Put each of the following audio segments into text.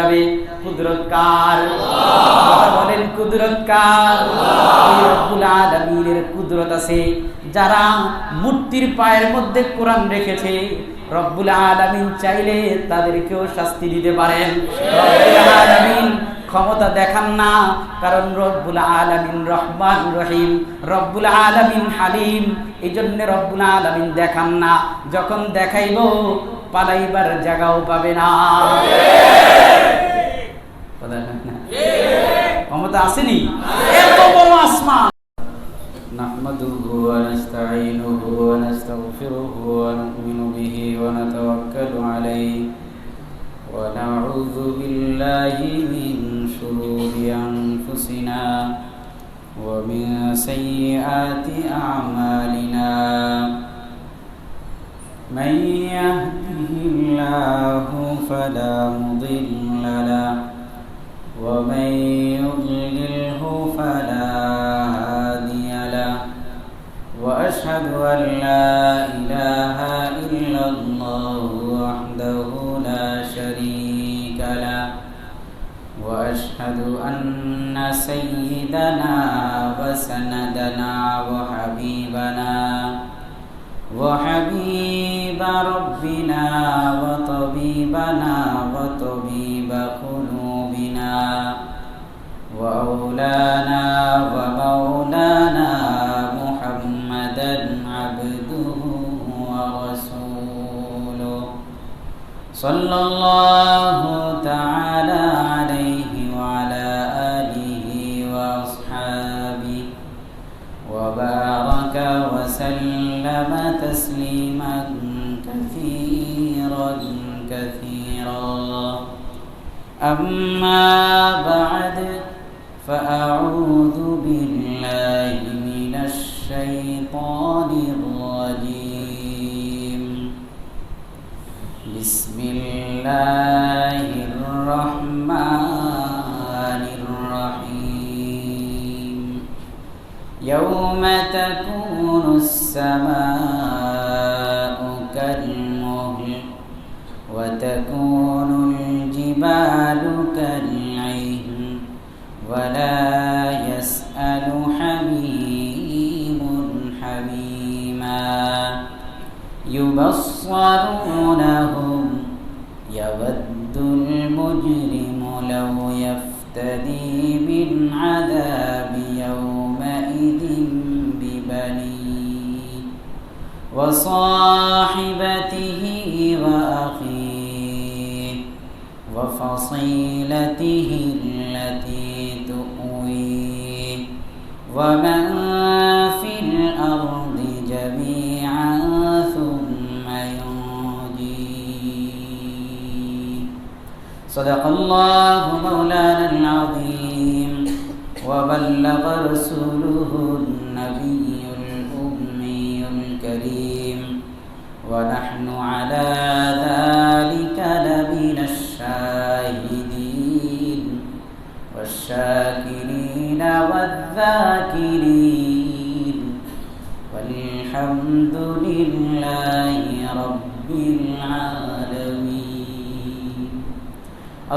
যাবে। কুদরত কার? কথা বলেন, কুদরত কার? রব্বুল আলামিনের কুদরত আছে। যারা মূর্তির পায়ের মধ্যে কোরআন রেখেছে, রব্বুল আলামিন চাইলে তাদেরকেও শাস্তি দিতে পারেন। রব্বুল আলামিন ক্ষমতা দেখান না, কারণ রব্বুল আলামিন রহমান রহিম, রব্বুল আলামিন হালিম। এই জন্য রব্বুল আলামিন দেখান না। যখন দেখাইব পালাইবার জায়গাও পাবে না। ক্ষমতা আসেনি? এত বড় আসমান। নাহমাদুহু ওয়া নাস্তাঈনুহু ওয়া নাস্তাগফিরুহু ওয়া নু'মিনু বিহি ওয়া নাতাওয়াক্কালু আলাইহি ওয়া নাউযু বিল্লাহি মিন শুরুরি আনফুসিনা ওয়া মিন সাইয়্যাতি আ'মালিনা। মান ইয়াহদিহিল্লাহু ফালা মুদিল্লা লাহু ওয়া মান ইউদ্লিলহু ফালা হাদিয়া লাহু ওয়া আশহাদু আল লা ইলাহা ইল্লাল্লাহু ওয়াহদাহু লা শারীকা লাহু ওয়া আশহাদু আন্না সাইয়্যিদানা ওয়া সানাদানা ওয়া হাবিবানা وحبيب ربنا وطبيبنا وطبيب قلوبنا وأولانا ومولانا محمدا عبده ورسوله صلى الله تعالى عليه وعلى آله وأصحابه وبارك وسلم تسليما كثيرا كثيرا. أما بعد فأعوذ بالله من الشيطان الرجيم. بسم الله الرحمن الرحيم. يوم تكون السماء كالمهل وتكون الجبال كالعهن ولا يسأل حميم حميما. يبصرونهم يود المجرم لو يفتدي من عذاب يومئذ ببنيه وصاحبته وأخيه وفصيلته التي تؤويه ومن في الأرض جميعا ثم ينجيه. صدق الله مولانا العظيم وبلغ رسوله النبي الأمي الكريم ونحن على ذلك لمن الشاهدين والشاكرين والذاكرين والحمد لله رب العالمين.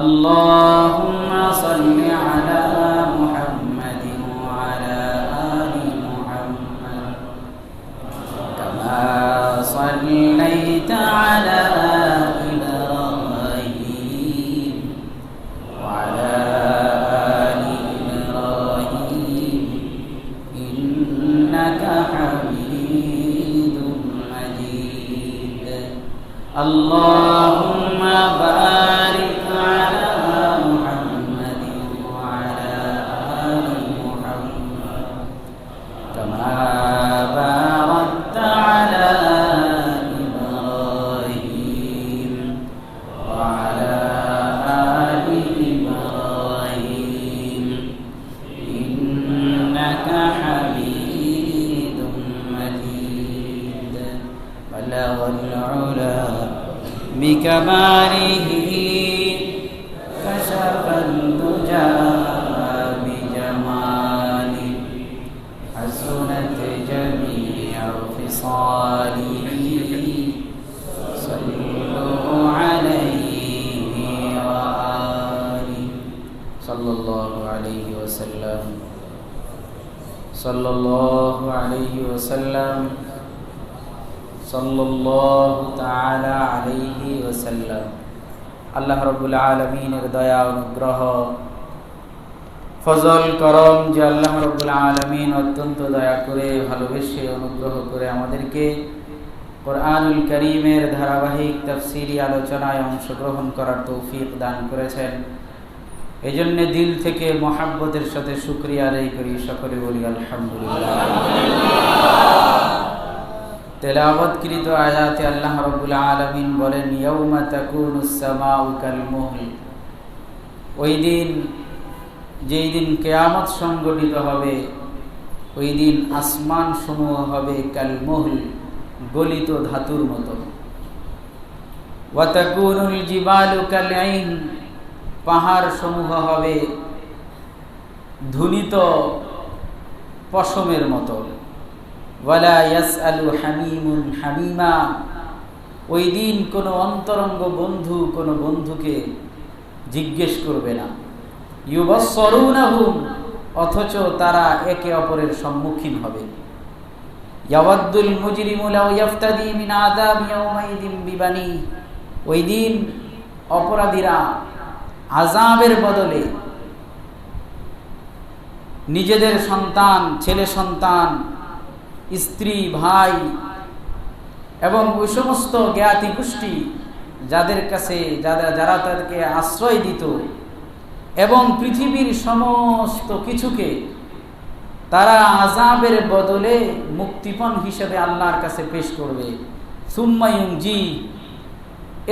اللهم صل على محمد وعلى آل محمد كما صليت على إبراهيم وعلى آل إبراهيم إنك حميد مجيد. اللهم بارك على محمد وعلى آل محمد كما باركت على إبراهيم وعلى آل إبراهيم إنك حميد مجيد. بلغ العلا بكماله كشف الدجى بجماله حسنت جميع خصاله. صلوا عليه وآله সাল্লাল্লাহু আলাইহি ওয়াসাল্লাম সাল্লাল্লাহু আলাইহি ওয়াসাল্লাম সাল্লাল্লাহু তাআলা আলাইহি ওয়াসাল্লাম। আল্লাহ রাব্বুল আলামিনের দয়া অনুগ্রহ ফজল করম যে আল্লাহ রাব্বুল আলামিন অত্যন্ত দয়া করে ভালোবেসে অনুগ্রহ করে আমাদেরকে কোরআনুল কারীমের ধারাবাহিক তাফসীরি আলোচনায় অংশগ্রহণ করার তৌফিক দান করেছেন। এজন্য দিল থেকে মহব্বতের সাথে শুকরিয়া আদায় করি, সকলে বলি আলহামদুলিল্লাহ। তেলাওয়াতকৃত আয়াতে আল্লাহ রাব্বুল আলামিন বলেন, ইয়াউমা তাকুনুস সামাউ কাল মুহল। ওই দিন, যেই দিন কিয়ামত সংঘটিত হবে, ওই দিন আসমান সমূহ হবে কাল মুহল, গলিত ধাতুর মতো। ওয়া তাকুনুল জিবালু কাল আইন, পাহাড় সমূহ হবে ধুনিত পশমের মতো। ওয়ালা ইয়াসআলু হামিমুন হামিমা, ওই দিন কোনো অন্তরঙ্গ বন্ধু কোনো বন্ধুকে জিজ্ঞেস করবে না। ইউবাসসিরুনাহুম, অথচ তারা একে অপরের সম্মুখীন হবে। ইয়াওয়াদ্দুল মুজরিমু লাউ ইফতাদি মিন আযাব ইয়াউমাইদিন বিবানি, ওই দিন অপরাধীরা আযাবের বদলে নিজেদের সন্তান, ছেলে সন্তান, স্ত্রী, ভাই এবং ওই সমস্ত জ্ঞাতি গোষ্ঠী যাদের কাছে যারা তাদেরকে আশ্রয় দিত এবং পৃথিবীর সমস্ত কিছুকে তারা আযাবের বদলে মুক্তিপণ হিসেবে আল্লাহর কাছে পেশ করবে। সুম্মা ইউনজি,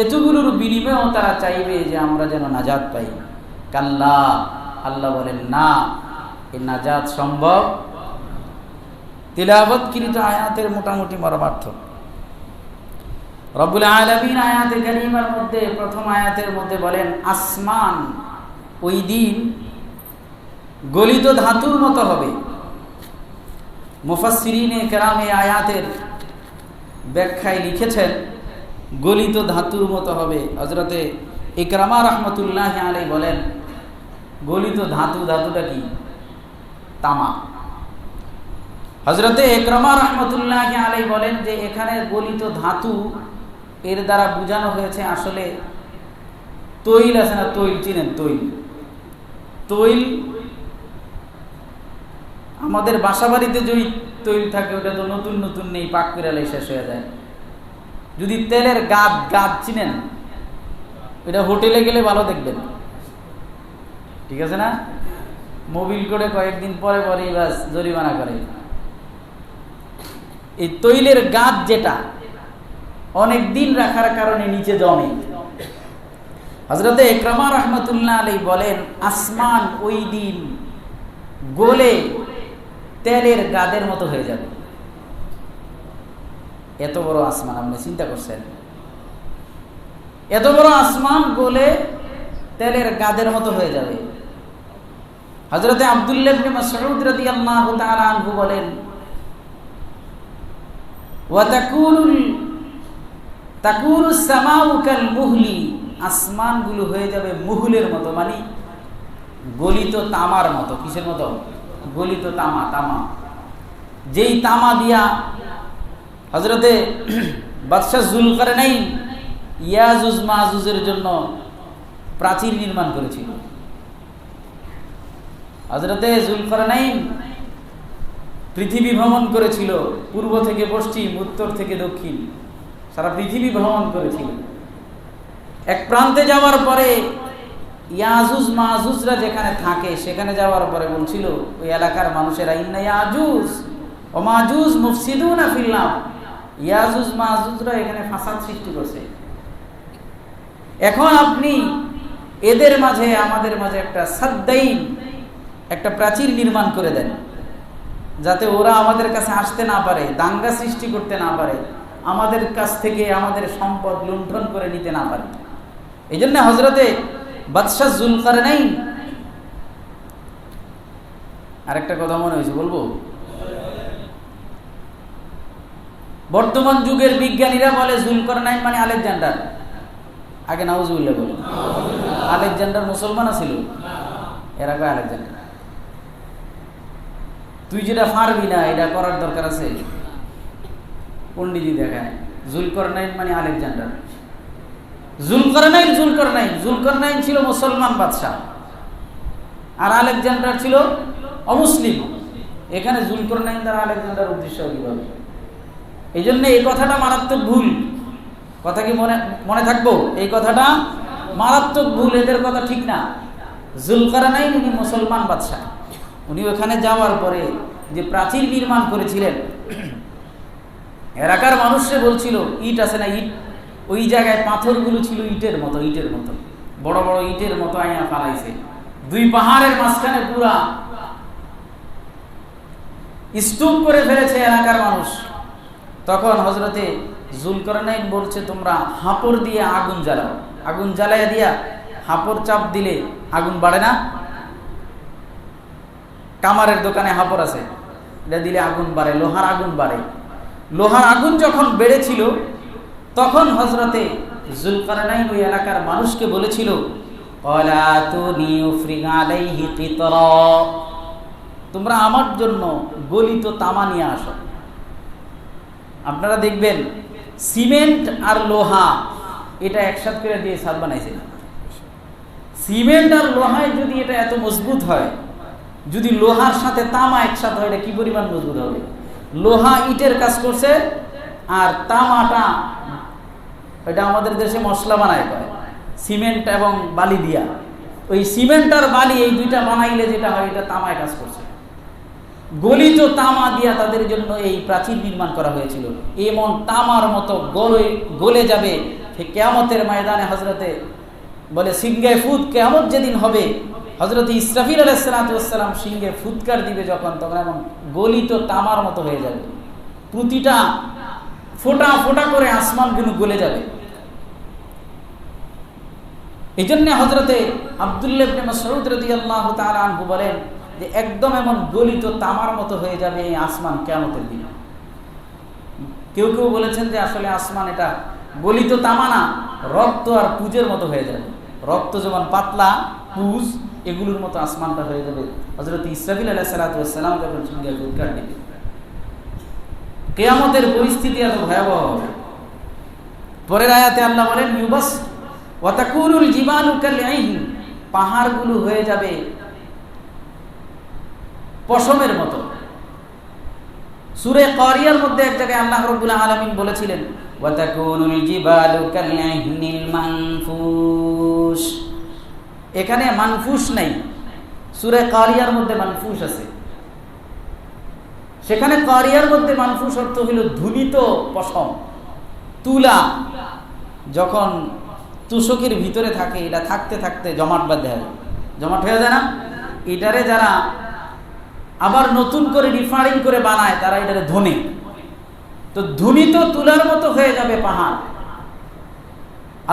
এতগুলোর বিনিময়েও তারা চাইবে যে আমরা যেন নাজাত পাই। কাল্লা, আল্লাহ বলেন না, এই নাজাত সম্ভব। তিলাওয়াতকৃত আয়াতের মোটামুটি মর্মার্থ রব্বুল আলামিন আয়াতে কারীমার মধ্যে প্রথম আয়াতের মধ্যে বলেন আসমান ওই দিন গলিত ধাতুর মতো হবে। মুফাসসিরিনে কেরামে আয়াতের ব্যাখ্যায় লিখেছেন গলিত ধাতুর মতো হবে। হযরতে ইকরামা রাহমাতুল্লাহি আলাইহি বলেন গলিত ধাতুটা কি? তামা। হযরতে ইকরামা রাহমাতুল্লাহি আলাইহি বলেন যে এখানে গলিত ধাতু এর দ্বারা বোঝানো হয়েছে আসলে তৈল আছে না, তৈল চিনেন? তৈল আমাদের বাসাবাড়িতে যদি তৈল থাকে ওটা তো নতুন নতুন নেই, পাক করে শেষ হয়ে যায়। যদি তেলের গাদ চিনেন, এটা হোটেলে গেলে ভালো দেখবেন, ঠিক আছে না? মোবিল করে কয়েকদিন পরে বাস জরিমানা করে। এই তৈলের গাদ যেটা অনেক দিন রাখার কারণে নিচে জমে। হযরতে ইকরামা রাহমাতুল্লাহ আলাইহি বলেন আসমান ওই দিন গলে তেলের গাদের মতো হয়ে যাবে। এত বড় আসমান, আপনি চিন্তা করছেন? এত বড় আসমান গলে তেলের গাদের মতো হয়ে যাবে। হযরতে আব্দুল্লাহ ইবনে মাসউদ রাদিয়াল্লাহু তাআলা আনহু বলেন ওয়া তাকুনুস সামাউ কাল মুহলি, আসমানগুলো হয়ে যাবে মুহুলের মতো, মানে গলিত তামার মতো। কিসের মতো? গলিত তামা। যেই তামা দিয়া হযরতে বাদশাহ যুলকারনাইন ইয়াজুজ মাজুজের জন্য প্রাচীর নির্মাণ করেছিল। হযরতে যুলকারনাইন পৃথিবী ভ্রমণ করেছিল, পূর্ব থেকে পশ্চিম, উত্তর থেকে দক্ষিণ, সারা পৃথিবী ভ্রমণ করেছিল। এক প্রান্তে যাওয়ার পরে ইয়াজুজ মাজুজরা যেখানে থাকে সেখানে যাওয়ার পরে বলছিল ওই এলাকার মানুষেরা ইন্না ইয়াজুজ ও মাজুজ মুফসিদুনা ফিল আরদ, ইয়াজুজ মাজুজরা এখানে ফাসাদ সৃষ্টি করছে। এখন আপনি এদের মাঝে আমাদের মাঝে একটা সাদ্দাইন, একটা প্রাচীর নির্মাণ করে দেন, যাতে ওরা আমাদের কাছে আসতে না পারে, দাঙ্গা সৃষ্টি করতে না পারে, আমাদের কাছ থেকে আমাদের সম্পদ লুণ্ঠন করে নিতে না পারে। এই জন্য হযরতে বাদশাহ যুলকারনাইন, আরেকটা কথা মনে হয়েছে বলবো, বর্তমান যুগের বিজ্ঞানীরা বলে যুলকারনাইন মানে আলেকজান্ডার। আগে নাউজুবিল্লাহ বলে, আলেকজান্ডার মুসলমান ছিল? এরা কয় আলেকজান্ডার। তুই যেটা পারবি না এটা করার দরকার আছে, পণ্ডিতই দেখায়। জুলকারনাইন মানে আলেকজান্ডার। জুলকারনাইন ছিল মুসলমান বাদশাহ, আর আলেকজান্ডার ছিল অমুসলিম। এখানে জুলকারনাইন দ্বারা আলেকজান্ডার উদ্দেশ্য কিভাবে? এই জন্য এই কথাটা মারাত্মক ভুল। কথা কি মনে থাকবো? এই কথাটা মারাত্মক ভুল, এদের কথা ঠিক না। জুলকারনাইন উনি মুসলমান বাদশাহ। উনি ওখানে যাওয়ার পরে যে প্রাচীর নির্মাণ করেছিলেন, এলাকার মানুষে বলছিল ইট আছে না, ইট, ওই জায়গায় পাথরগুলো ছিল ইটের মতো বড় বড় ইটের মতো আইয়া ফালাইছে। দুই পাহাড়ের মাঝখানে পুরা স্তূপ করে ফেলেছে এলাকার মানুষ। তখন হযরতে জুলকারনাইন বলছে, তোমরা হাপড় দিয়ে আগুন জ্বালাও। আগুন জ্বালাইয়া দিয়া হাপড় চাপ দিলে আগুন বাড়ে না? কামারের দোকানে হাপড় আছে, এটা দিলে আগুন বাড়ে, লোহার আগুন বাড়ে। লোহার আগুন যখন বেড়েছিল তখন হযরতে জুলকারনাইন ওই এলাকার মানুষকে বলেছিল, তোমরা আমার জন্য গলিত তামা নিয়ে আসো। আপনারা দেখবেন সিমেন্ট আর লোহা এটা একসাথে করে দিয়ে ছাদ বানাইছে। সিমেন্ট আর লোহায় যদি এটা এত মজবুত হয়, যদি লোহার সাথে তামা একসাথে হয়, এটা কি পরিমাণ মজবুত হবে? লোহা ইটের কাজ করছে, আর তামাটা এটা আমাদের দেশে মশলা বানায় করে সিমেন্ট এবং বালি দিয়া। ওই সিমেন্ট আর বালি এই দুইটা বানাইলে যেটা হয়, এটা তামায় কাজ করছে। গলিত তামা দিয়া তাদের জন্য এই প্রাচীর নির্মাণ করা হয়েছিল। এমন তামার মতো গলে যাবে কিয়ামতের ময়দানে। হযরতে বলে সিংহে ফুৎ, কিয়ামত যেদিন হবে, হযরতে ইসরাফিল আলাইহিস সালাতু ওয়াস সালাম সিংহে ফুৎকার দিবে যখন, তখন এমন গলিত তামার মতো হয়ে যাবে, প্রতিটা ফোঁটা ফোঁটা করে আসমানগুলো গলে যাবে। এই জন্য হযরতে আব্দুল্লাহ ইবনে মাসউদ রাদিয়াল্লাহু তাআলা আনহু বলেন যে একদম এমন গলিত তামার মতো হয়ে যাবে এই আসমান কিয়ামতের দিন। কেউ কেউ বলেছেন যে আসলে আসমান এটা গলিত তামা না, রক্ত আর পুজের মতো হয়ে যাবে। রক্ত যেমন পাতলা, পুজ এগুলোর মতো আসমানটা হয়ে যাবে হযরত ইসরাফিল আলাইহিস সালাতু ওয়াস সালাম যখন সিংহে ফুৎকার দিবে। কিয়ামতের পরিস্থিতি এত ভয়াবহ হবে। পরের আয়াতে আল্লাহ বলেন, ইউবাস ওয়া তাকুনুল জিবালু কালঈহন, পাহাড়গুলো হয়ে যাবে পশমের মতো। সূরা কারিয়ার মধ্যে এক জায়গায় আল্লাহ রাব্বুল আলামিন বলেছিলেন, ওয়া তাকুনুল জিবালু কালঈহনিল মানফুস। এখানে মানফুস নাই, সূরা কারিয়ার মধ্যে মানফুস আছে। সেখানে কারিয়ার মধ্যে মানফুস অর্থ হলো ধুলিত পশম, তুলা। যখন তুষকের ভিতরে থাকে, এটা থাকতে থাকতে জমাট হয়ে যায় না? এটারে যারা আবার নতুন করে রিফাইন করে বানায়, তারা এটারে ধনে। তো ধুলিত তুলার মতো হয়ে যাবে পাহাড়।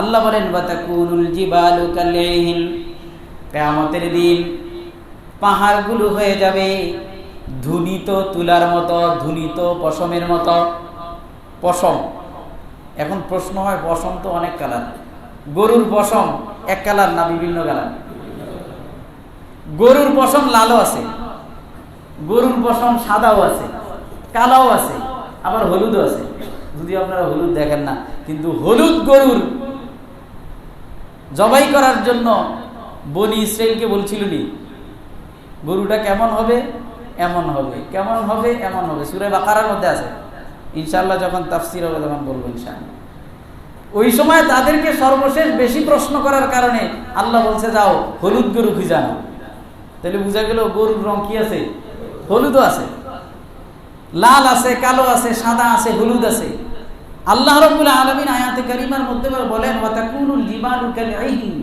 আল্লাহ বলেন, ওয়া তাকুনুল জিবালু কালঈহন, কিয়ামতের দিন পাহাড়গুলো হয়ে যাবে ধুলিত তুলার মতো, ধুলিত পশমের মতো। পশম, এখন প্রশ্ন হয়, পশম তো অনেক কালার। গরুর পশম এক কালার না বিভিন্ন কালার? গরুর পশম লালও আছে, গরুর পশম সাদাও আছে, কালাও আছে, আবার হলুদও আছে। যদি আপনারা হলুদ দেখেন না, কিন্তু হলুদ গরুর জবাই করার জন্য বনি ইসরাইলকে বলছিল নি, গরুটা কেমন হবে? এমন হবে। কেমন হবে? এমন হবে। সূরা বাকারার মধ্যে আছে, ইনশাআল্লাহ যখন তাফসীর হবে তখন বলবো ইনশাআল্লাহ। ওই সময় তাদেরকে সর্বশেষ বেশি প্রশ্ন করার কারণে আল্লাহ বলছে, যাও হলুদ গরু খুঁজে আনো। তাহলে বোঝা গেল গরুর রং কি আছে? হলুদও আছে, লাল আছে, কালো আছে, সাদা আছে, হলুদ আছে। আল্লাহ রাব্বুল আলামিন আয়াতে কারিমার মধ্যে বলেন, ওয়া তাকুনুল জিবালু কালঈহন,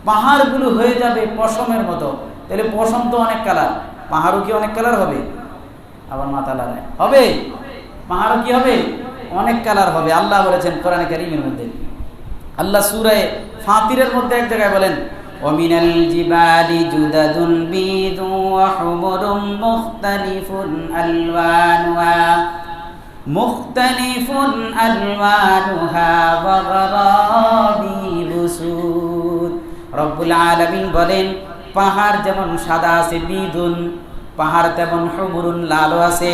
পাহাড়গুলো হয়ে যাবে পশমের মতো। তাহলে পশম তো অনেক কালার, পাহাড়ও কি অনেক কালার হবে? আবার মাথা লাগায় হবে, পাহাড়ও কি হবে? অনেক কালার হবে। আল্লাহ বলেছেন কোরআনে কারীমের মধ্যে, আল্লাহ সূরা ফাতিরের মধ্যে এক জায়গায় বলেন, ওয়ামিনাল জিবালি জুদাদুন বিদু ওয়া হুমুরুম মুখতালিফুন আলওয়ানুহা ওয়া গরাবিবু সুদ। রব্বুল আলামিন বলেন, পাহাড় যেমন সাদা আছে বিদুন, পাহাড় তেমন হুমরুন লালও আছে।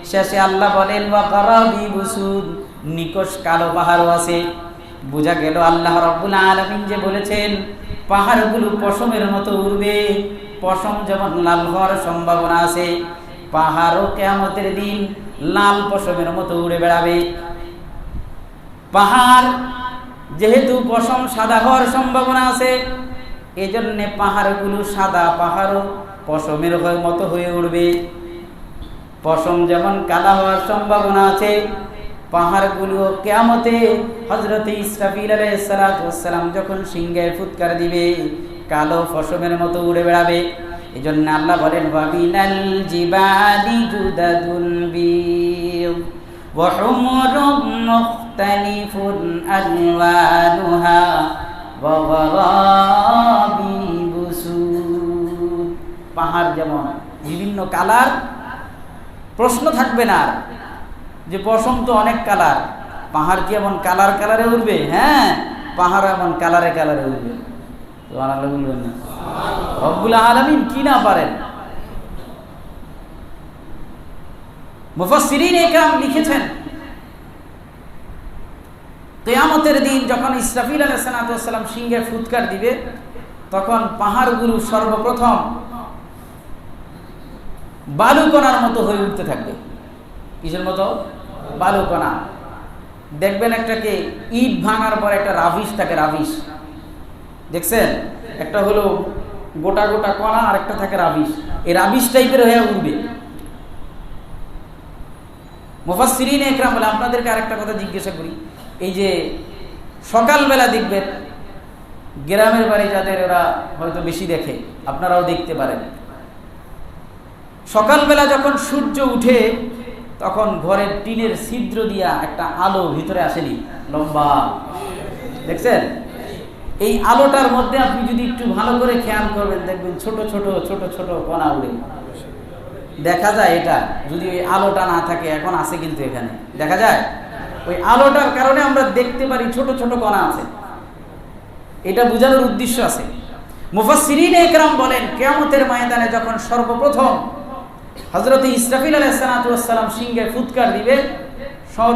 শেষে আল্লাহ বলেন ওয়া কারাবি বুসুদ, নিকশ কালো পাহাড়ও আছে। বোঝা গেল আল্লাহ রাব্বুল আলামিন যে বলেছেন পাহাড়গুলো পশমের মতো উড়বে, পশম যেমন লাল হওয়ার সম্ভাবনা আছে, পাহাড়ও কিয়ামতের দিন লাল পশমের মতো উড়ে বেড়াবে। পাহাড় যেহেতু পশম সাদা হওয়ার সম্ভাবনা আছে, এজন্য পাহাড়গুলো সাদা পাহাড়ও পশমের মতো হয়ে উড়বে। পশম যেমন কালা হওয়ার সম্ভাবনা আছে, পাহাড়গুলো কিয়ামতে হযরত ইসরাফিল আলাইহিস সালাতু ওয়াস সালাম যখন সিংহে ফুৎকার দিবে কালো পশমের মতো উড়ে বেড়াবে। এজন্য আল্লাহ বলেন ওয়াবিনাল জিবালি জুদাদুল বিদ ওয়া হুমরুম মুখতালিফুন আলওয়ানুহা ওয়া গরাবি বুসুদ। পাহাড় যেমন বিভিন্ন কালার, প্রশ্ন থাকবে না যে পশম তো অনেক কালার, পাহাড় কি এমন কালার কালারে উঠবে? হ্যাঁ, পাহাড় এমন কালারে কালারে উঠবে। সুবহানাল্লাহ বলবেন না? রব্বুল আলামিন কি না পারেন? মুফাসসিরিন ইকরাম লিখেছেন কিয়ামতের দিন যখন ইসরাফিল আলাইহিস সালাম সিংহে ফুৎকার দিবে, তখন পাহাড়গুলো সর্বপ্রথম বালুকণার মতো হয়ে উঠতে থাকবে। কিসের মতো? বালুকণা। দেখবেন একটাকে ইট ভাঙার পর একটা রাভিশ থাকে, রাভিশ দেখছেন? একটা হলো গোটা গোটা কণা আর একটা থাকে রাভিশ, এই রাভিশ টাইপের হয়ে উঠবে। মুফাসসিরিন ইকরাম বলে, আপনাদেরকে আরেকটা কথা জিজ্ঞাসা করি, এই যে সকালবেলা দেখবেন গ্রামের বাড়ি যাদের, ওরা হয়তো বেশি দেখে, আপনারাও দেখতে পারেন, সকালবেলা যখন সূর্য উঠে তখন ঘরের টিনের ছিদ্র দিয়া একটা আলো ভিতরে আসেনি, লম্বা, দেখছেন? এই আলোটার মধ্যে আপনি যদি একটু ভালো করে খেয়াল করবেন, দেখবেন ছোট ছোট ছোট ছোট কণা উড়ে দেখা যায়। এটা যদি ওই আলোটা না থাকে, এখন আছে কিন্তু এখানে দেখা যায়, ওই আলোটার কারণে আমরা দেখতে পারি ছোট ছোট কণা আছে। এটা বোঝানোর উদ্দেশ্য আছে। মুফাসসিরিন ইকরাম বলেন কিয়ামতের ময়দানে যখন সর্বপ্রথম হযরত ইসরাফিল আলাইহিস সালাম সিংহে ফুৎকার দিবে, সব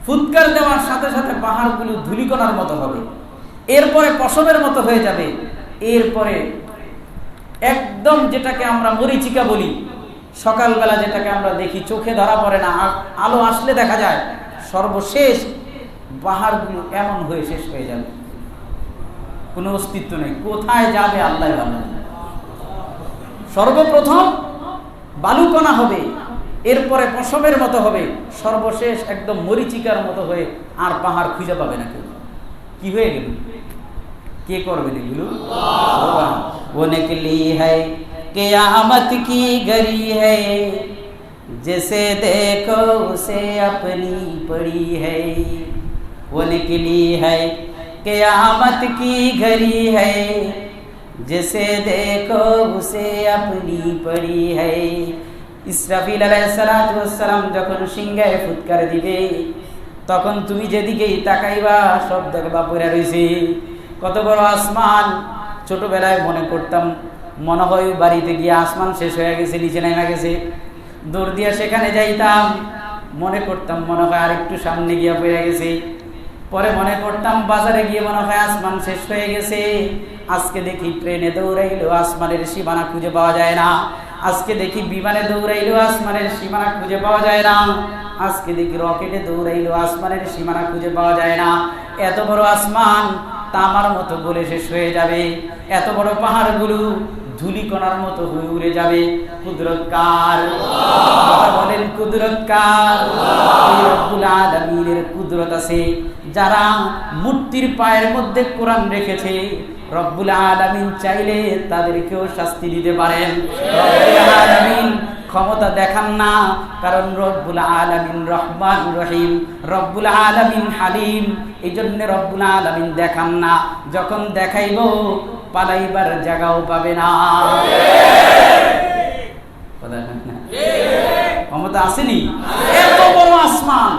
ফুৎকার দেওয়ার সাথে সাথে পাহাড়গুলো ধূলিকণার মতো হবে, এরপরে পশমের মতো হয়ে যাবে, এরপরে একদম যেটাকে আমরা মরিচিকা বলি, সকালবেলা যেটাকে আমরা দেখি চোখে ধরা পড়ে না, আলো আসলে দেখা যায়, সর্বশেষ পাহাড়গুলো এমন হয়ে শেষ হয়ে যাবে, কোনো অস্তিত্ব নেই। কোথায় যাবে আল্লাহ জানেন। সর্বপ্রথম বালুকণা হবে, এরপরে পশমের মতো হবে, সর্বশেষ একদম মরিচিকার মতো হয়ে আর পাহাড় খুঁজে পাবে না কেউ। কি হয়ে গেল? কে করবেন এগুলো? আল্লাহ। वो निकली है क़यामत की घड़ी है, जैसे देखो उसे अपनी पड़ी है। वो निकली है क़यामत की घड़ी है, जैसे देखो उसे अपनी पड़ी है। ইসরাফিল আলাইহিস সালাম যখন সিংহে ফুৎকার দিবে, তখন তুমি যেদিকেই তাকাইবা সব দেখবা পড়ে রইছে কত বড় আসমান। ছোটবেলায় মনে করতাম, মনে হয় বাড়িতে গিয়ে আসমান শেষ হয়ে গেছে, নিচে নেমে গেছে, দৌড় দিয়ে সেখানে যাইতাম, মনে করতাম মনে হয় আরেকটু সামনে গিয়ে পড়ে গেছে। পরে মনে করতাম বাজারে গিয়ে মনে হয় আসমান শেষ হয়ে গেছে। আজকে দেখি ট্রেনে দৌড়াইলেও আসমানের সীমানা খুঁজে পাওয়া যায় না। আজকে দেখি বিমানে দৌড়াইলেও আসমানের সীমানা খুঁজে পাওয়া যায় না। আজকে দেখি রকেটে দৌড়াইলেও আসমানের সীমানা খুঁজে পাওয়া যায় না। এত বড় আসমান তামার মতো গলে শেষ হয়ে যাবে, এত বড় পাহাড়গুলো ধূলিকণার মতো হয়ে উড়ে যাবে। কুদরত কার? কথা বলেন, কুদরত কার? রব্বুল আলামিনের কুদরত আছে। যারা মূর্তির পায়ের মধ্যে কোরআন রেখেছে, রব্বুল আলামিন চাইলে তাদেরকেও শাস্তি দিতে পারেন। রব্বুল আলামিন ক্ষমতা দেখান না, কারণ রব্বুল আলামিন রহমান রহিম, রব্বুল আলামিন হালিম। এই জন্য রব্বুল আলামিন দেখান না, যখন দেখাইব পালাইবার জায়গাও পাবে না। ক্ষমতা আসেনি? এত বড় আসমান,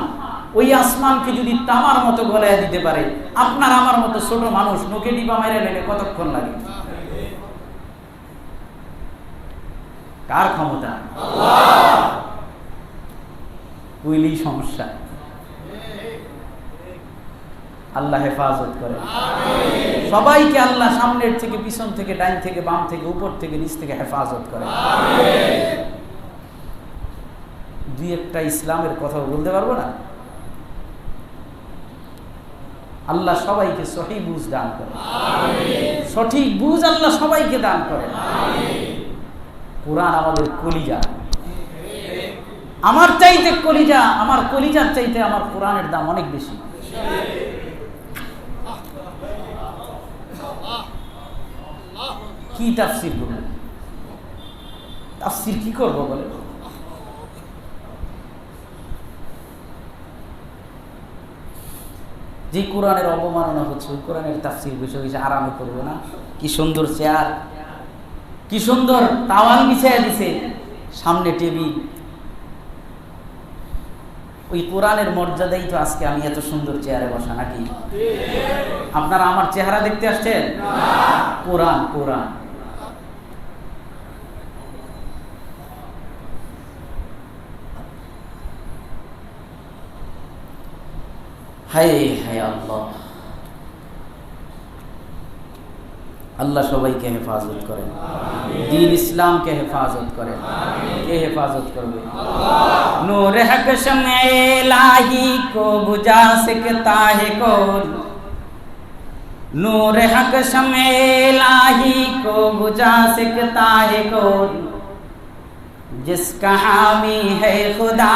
ওই আসমানকে যদি তামার মতো গলায় দিতে পারে, আপনার আমার মতো ছোট মানুষ নোকে ডিবা মেরে নিলে কতক্ষণ লাগে? কার ক্ষমতা? ওইলি সমস্যা। আল্লাহ হেফাজত করে। সবাইকে আল্লাহ সামনের থেকে, পিছন থেকে, ডাইন থেকে, বাম থেকে, উপর থেকে, নিচ থেকে হেফাজত করে। দুই একটা ইসলামের কথা বলতে পারবো না? আল্লাহ সবাইকে সঠিক বুঝ দান করে। সঠিক বুঝ আল্লাহ সবাইকে দান করে। কোরআন আমাদের কলিজা। আমার চাইতে কলিজা, আমার কলিজার চাইতে আমার কোরআনের দাম অনেক বেশি। কি তাফসীর করব? তাফসীর কি করব বলে? যে কোরআনের অবমাননা হচ্ছে, ওই কোরআনের তাফসীর বসে বসে আরামে করবো না? কি সুন্দর চেয়ার, কি সুন্দর তাওয়াল বিছাইয়া দিছে, সামনে টেবিল। ওই কোরআনের মর্যাদাই তো আজকে আমি এত সুন্দর চেয়ারে বসা, নাকি? আপনারা আমার চেহারা দেখতে আসছেন? কোরআন, কোরআন। হায় হায় আল্লাহ, আল্লাহ সবাইকে হেফাজত করেন, দ্বীন ইসলামকে হেফাজত করেন। কে হেফাজত করবে? নূর হক শমে ইলাহি কো বুঝা सकता है कौन, नूर हक शमे इलाही को बुझा सकता है कौन, जिसका हामी है खुदा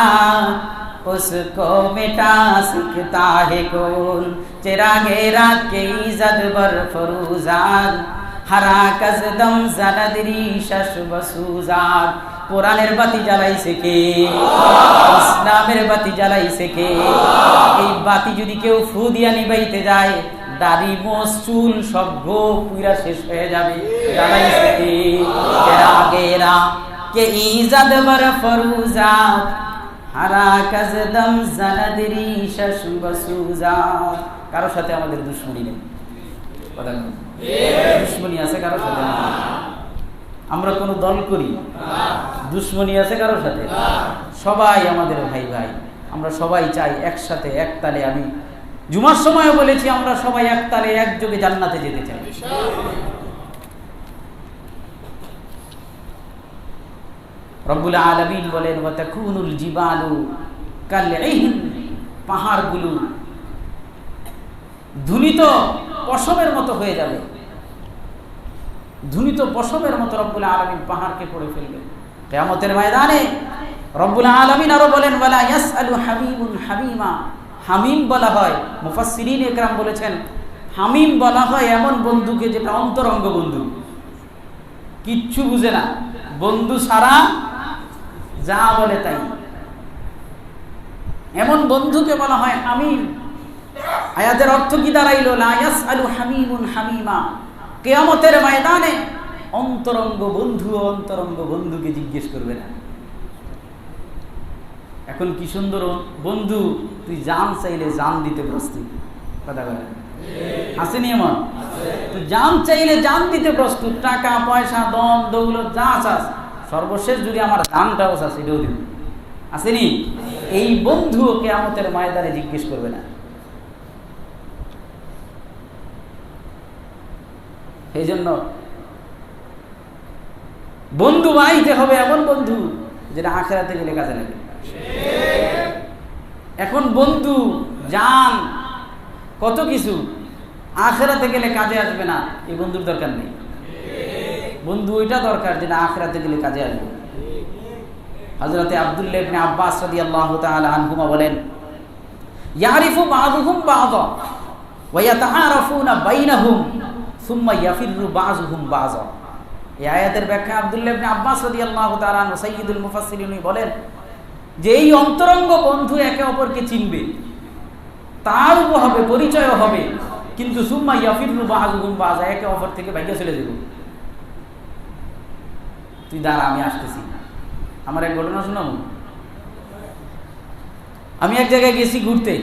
उसको मिटा सकता है कौन, चिरागे रात के इज़्ज़त बर फरूजाद हरा कज़दम ज़नदरी शश बसूजाद। কোরআনের বাতি জ্বালাইছে কে? ইসলামের বাতি জ্বালাইছে কে? এই বাতি যদি কেউ ফু দিয়া নিবাইতে যায়, দাড়ি মোছ চুল সব গো পুরা শেষ হয়ে যাবে। জ্বালাইছে কে? চিরাগেরা কে ইজাদ বর ফরুজাত হারা কজদম জানদরি শশ বসুজাত। কারোর সাথে আমাদের দুশমনি নেই, কথা বলেন। দুশমনি আছে কারোর সাথে? আমরা কোন দল করি? দুশমনি আছে কারোর সাথে? সবাই আমাদের ভাই ভাই। আমরা সবাই চাই একসাথে একতালে। আমি জুমার সময় বলেছি, আমরা সবাই একতালে একযোগে জান্নাতে যেতে চাই। রব্বুল আলামিন বলেন ওয়া তাকুনুল জিবালু কালঈহন, পাহাড়গুলো ধুনিত পশমের মতো হয়ে যাবে। ধুনিত পশমের মতো রব্বুল আলামিন পাহাড়কে করে ফেলবে কিয়ামতের ময়দানে। রব্বুল আলামিন আরো বলেন ওয়ালা ইয়াসআলু হামিমুন হামিমা। হামিম বলা হয়, মুফাসসিরিন ইকরাম বলেছেন হামিম বলা হয় এমন বন্ধুকে যেটা অন্তরঙ্গ বন্ধু, কিচ্ছু বুঝে না, বন্ধু সারা যা বলে তাই, এমন বন্ধুকে বলা হয় হামিম। আয়াতের অর্থ কি দাঁড়াইল? লা ইয়াসআলু হামিমুন হামিমা। কিয়ামতের ময়দানে অন্তরঙ্গ বন্ধু অন্তরঙ্গ বন্ধুকে জিজ্ঞেস করবে না। এখন কি সুন্দর বন্ধু, তুই জান চাইলে জান দিতে প্রস্তুত। কথা বলেন, আসেনি এমন? তুই জান চাইলে জান দিতে প্রস্তুত। টাকা পয়সা দম দৌলত যা চাস, সর্বশেষ যদি আমার জানটাও চাস এটাও দিব। আসেনি? এই বন্ধু কিয়ামতের ময়দানে জিজ্ঞেস করবে না। এই জন্য বন্ধু বানাইতে হবে এমন বন্ধু যেটা আখিরাতে গেলে কাজে লাগে। এখন বন্ধু জান কত কিছু, আখিরাতে গেলে কাজে আসবে না, এই বন্ধুর দরকার নেই। বন্ধু ওইটা দরকার যেটা আখিরাতে গেলে কাজে আসবে। হযরতে আব্দুল্লাহ ইবনে আব্বাস রাদিয়াল্লাহু তাআলা আনহুমা বলেন ইয়ারিফু বাযুহুম বাযা ওয়া ইয়াতাআরাফুনা বাইনাহুম সুম্মা ইয়াফিরু বাযুহুম বাযা। এই আয়াতের ব্যাখ্যা আব্দুল্লাহ ইবনে আব্বাস রাদিয়াল্লাহু তাআলা আনহু সাইয়্যিদুল মুফাসসিরিন বলেন যে এই অন্তরঙ্গ বন্ধু একে অপরকে চিনবে, তার হবে পরিচয় হবে, কিন্তু সুম্মা ইয়াফিরু বাযুহুম বাযা, একে অপর থেকে ভাইগা চলে যাবে। তুই দাঁড়া, আমি আসতেছি। আমার এক ঘটনা শোনাবো। আমি এক জায়গায় গেছি ঘুরতে,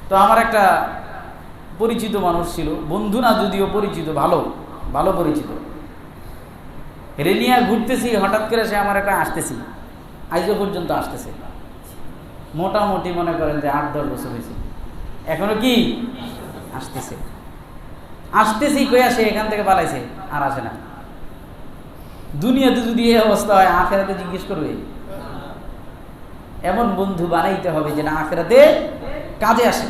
তো আমার একটা পরিচিত মানুষ ছিল, বন্ধু না যদিও পরিচিত, ভালো ভালো পরিচিত। রেনিয়া ঘুরতেছি, হঠাৎ করে সে আমার একটা আসতেছি, আজও পর্যন্ত আসতেছে, মোটামুটি মনে করেন যে 8-10 বছর হয়েছে, এখনো কি আসতেছে। আসতেছি কইয়া সে এখান থেকে পালাইছে, আর আসে না। দুনিয়াতে যদি এই অবস্থা হয়, আখেরাতে জিজ্ঞেস করবে? এমন বন্ধু বানাইতে হবে যেটা আখেরাতে কাজে আসে।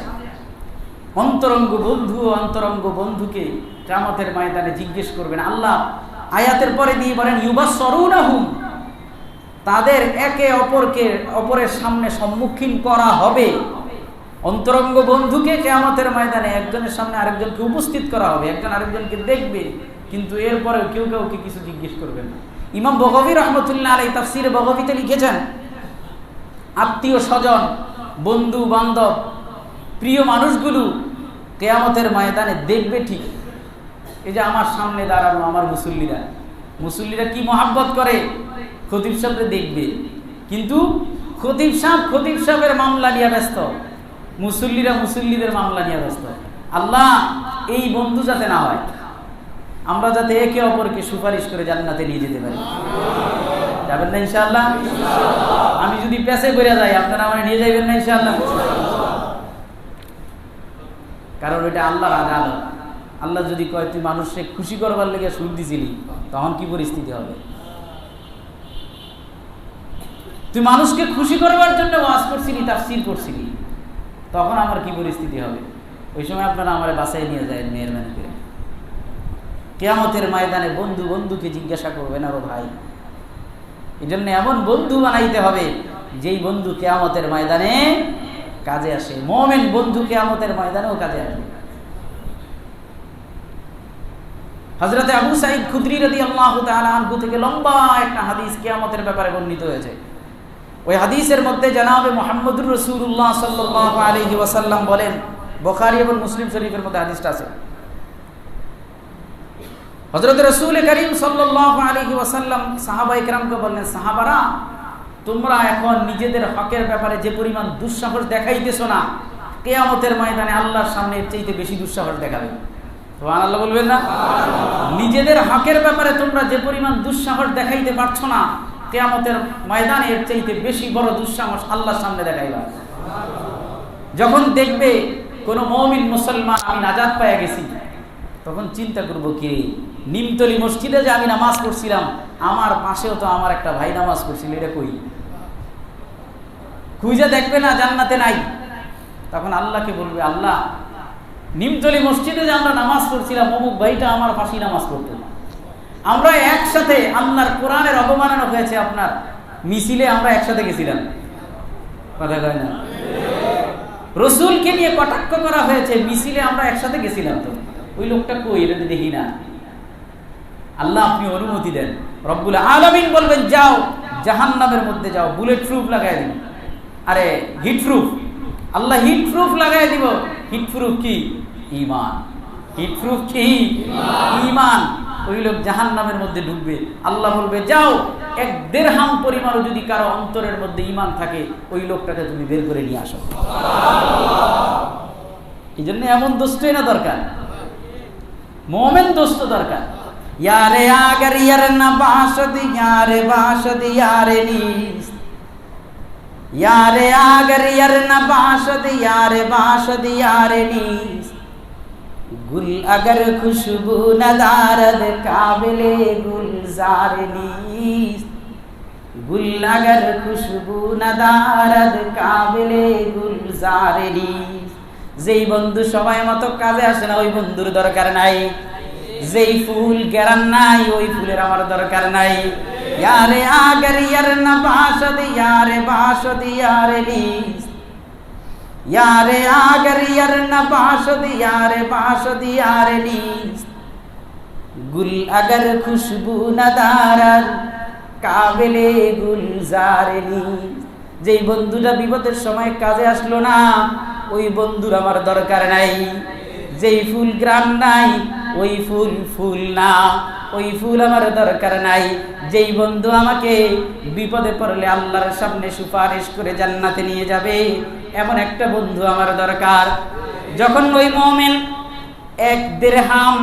অন্তরঙ্গ বন্ধু অন্তরঙ্গ বন্ধুকে কিয়ামতের ময়দানে জিজ্ঞেস করবেন। আল্লাহ আয়াতের পরে দিয়ে বলেন ইউবাসসিরুনাহুম, তাদের একে অপরের সামনে সম্মুখীন করা হবে। অন্তরঙ্গ বন্ধুকে কিয়ামতের ময়দানে একজনের সামনে আরেকজনকে উপস্থিত করা হবে, একজন আরেকজনকে দেখবে, কিন্তু এরপরে কেউ কাউকে কিছু জিজ্ঞেস করবে না। ইমাম বগবী রহমতুল্লাহ আলাইহি তাফসীরে বগবীতে লিখেছেন, আত্মীয় স্বজন, বন্ধু বান্ধব, প্রিয় মানুষগুলো কিয়ামতের ময়দানে দেখবে ঠিক। এই যে আমার সামনে দাঁড়ানো আমার মুসল্লিরা কি মহাব্বত করে, খতিব সাহেবকে দেখবে, কিন্তু খতিব সাহেবের মামলা নিয়ে ব্যস্ত, মুসল্লিরা মুসল্লিদের মামলা নিয়ে ব্যস্ত। আল্লাহ এই বন্ধু যাতে না হয়, আমরা যাতে একে অপরকে সুপারিশ করে জান্নাতে নিয়ে যেতে পারি। যাবেন না ইনশাআল্লাহ? আমি যদি পেছে করে যাই, আপনারা আমায় নিয়ে যাবেন না ইনশাআল্লাহ? কারণ এটা আল্লাহর আদালত। আল্লাহ যদি কয় তুই মানুষকে খুশি করবার লেগে সুদ দিছিলি, তখন কি পরিস্থিতি হবে? তুই মানুষকে খুশি করবার জন্য ওয়াজ করছিলি, তাফসীর করছিলি, তখন আমার কি পরিস্থিতি হবে? ওই সময় আপনারা আমার বাসায় নিয়ে যায় মেহরবানি করে। কিয়ামতের ময়দানে বন্ধু বন্ধুকে জিজ্ঞাসা করবে না, ও ভাই। এই জন্য এমন বন্ধু বানাইতে হবে যেই বন্ধু কিয়ামতের ময়দানে কাজে আসে। মুমিন বন্ধু কিয়ামতের ময়দানেও কাজে আসবে। হযরতে আবু সাঈদ খুদরি রাদিয়াল্লাহু তাআলা আনহু থেকে লম্বা একটা হাদিস কিয়ামতের ব্যাপারে বর্ণিত হয়েছে। ওই হাদিসের মধ্যে জনাবে মুহাম্মদুর রাসূলুল্লাহ সাল্লাল্লাহু আলাইহি ওয়াসাল্লাম বলেন, বুখারী এবং মুসলিম শরীফের মধ্যে হাদিসটা আছে। হযরত রাসূল করিম সাল্লাল্লাহু আলাইহি ওয়াসাল্লাম সাহাবায়ে কেরামকে বললেন, সাহাবারা তোমরা এখন নিজেদের হকের ব্যাপারে যে পরিমাণ দুঃসাহস দেখাইতেছো না, কিয়ামতের ময়দানে আল্লাহর সামনে এর চাইতে বেশি দুঃসাহস দেখাবে। সুবহানাল্লাহ বলবেন না? নিজেদের হকের ব্যাপারে তোমরা যে পরিমাণ দুঃসাহস দেখাইতে পারছো না, কিয়ামতের ময়দানে এর চাইতে বেশি বড় দুঃসাহস আল্লাহর সামনে দেখাইবা। যখন দেখবে কোন মুমিন মুসলমান আমি নাজাত পেয়ে গেছি, তখন চিন্তা করব কি নিমতলি মসজিদে যে আমি নামাজ পড়ছিলাম, আমার পাশেও তো আমার একটা ভাই নামাজ পড়ছিল, এটা কই? খুঁজে দেখবে না জান্নাতে নাই। তখন আল্লাহকে বলবে, আল্লাহ নিমতলি মসজিদে যে আমরা নামাজ পড়ছিলাম, অমুক ভাইটা আমার পাশেই নামাজ পড়তো, আমরা একসাথে আল্লাহর কোরআনের অবমাননা হয়েছে, আপনার মিছিলে আমরা একসাথে গেছিলাম, কথা কয় না? রাসূলকে নিয়ে কটাক্ষ করা হয়েছে, মিছিলে আমরা একসাথে গেছিলাম, তো ওই লোকটা কই? এটা দেখি না। আল্লাহ আপনি অনুমতি দেন। রব্বুল আলামিন বলবেন, যাও জাহান্নামের মধ্যে যাও, বুলেট প্রুফ লাগাই দিব। আরে হিট প্রুফ, আল্লাহ হিট প্রুফ লাগাই দিব। হিট প্রুফ কি? ঈমান। হিট প্রুফ কি? ঈমান। ওই লোক জাহান্নামের মধ্যে ঢুকবে, আল্লাহ বলবে, যাও 1 দিরহাম পরিমাণও যদি কারো অন্তরের মধ্যে ঈমান থাকে, ওই লোকটাকে তুমি বের করে নিয়ে আসো। এই জন্য এমন দোস্তই না দরকার, মোমেন দোস্ত দরকার। यारे आगर यार न बाशद यारे बाशद यारे नीस, यारे आगर यार न बाशद यारे बाशद यारे नीस, गुल अगर खुशबू न दारद काबिले गुलजार नीस, गुल अगर खुशबू न दारद काबिले गुलजार नीस। যেই বন্ধু সময় মতো কাজে আসে না, ওই বন্ধুর দরকার নাই। যেই ফুল গেরান নাই, ওই ফুলের আমার দরকার নাই। ইয়ারে আগার ইয়ার না বাসদ ইয়ারে বাসদ ইয়ারে নিস, ইয়ারে আগার ইয়ার না বাসদ ইয়ারে বাসদ ইয়ারে নিস, গুল আগার খুশবু না দারার কাবিলে গুলজার নিস। যেই বন্ধুটা বিপদের সময় কাজে আসলো না, ওই বন্ধুর আমার দরকার নাই। যেই ফুল গ্রাম নাই, ওই ফুল ফুল না, ওই ফুল আমার দরকার নাই। যেই বন্ধু আমাকে বিপদে পড়লে আল্লাহর সামনে সুপারিশ করে জান্নাতে নিয়ে যাবে, এমন একটা বন্ধু আমার দরকার। যখন ওই মুমিন 1 দিরহাম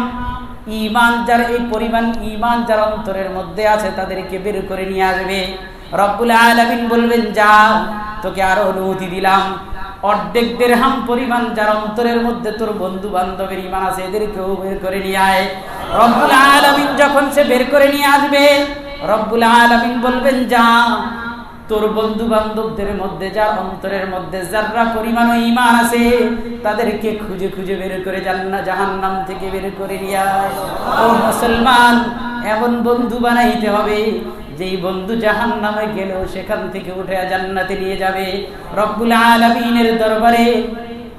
ঈমান যার এই পরিমাণ ঈমান যার অন্তরের মধ্যে আছে তাদেরকে বের করে নিয়ে আসবে। রব্বুল আলামিন বলবেন যা তোকে আরো অনুমতি দিলাম, অর্ধেক দিরহাম পরিমাণ যার অন্তরের মধ্যে তোর বন্ধু বান্ধবের ঈমান আছে এদেরকেও বের করে নিয়ে আয়। রব্বুল আলামিন যখন সে বের করে নিয়ে আসবে, রব্বুল আলামিন বলবেন যা তোর বন্ধু বান্ধবদের মধ্যে যার অন্তরের মধ্যে যারা পরিমাণ ঈমান আছে তাদেরকে খুঁজে খুঁজে বের করে জাহান্নাম থেকে বের করে নিয়ে আয়। ও মুসলমান, এমন বন্ধু বানাইতে হবে যেই বন্ধু জাহান্নামে গেলেও সেখান থেকে উঠে জান্নাতে নিয়ে যাবে। রব্বুল আলামিনের দরবারে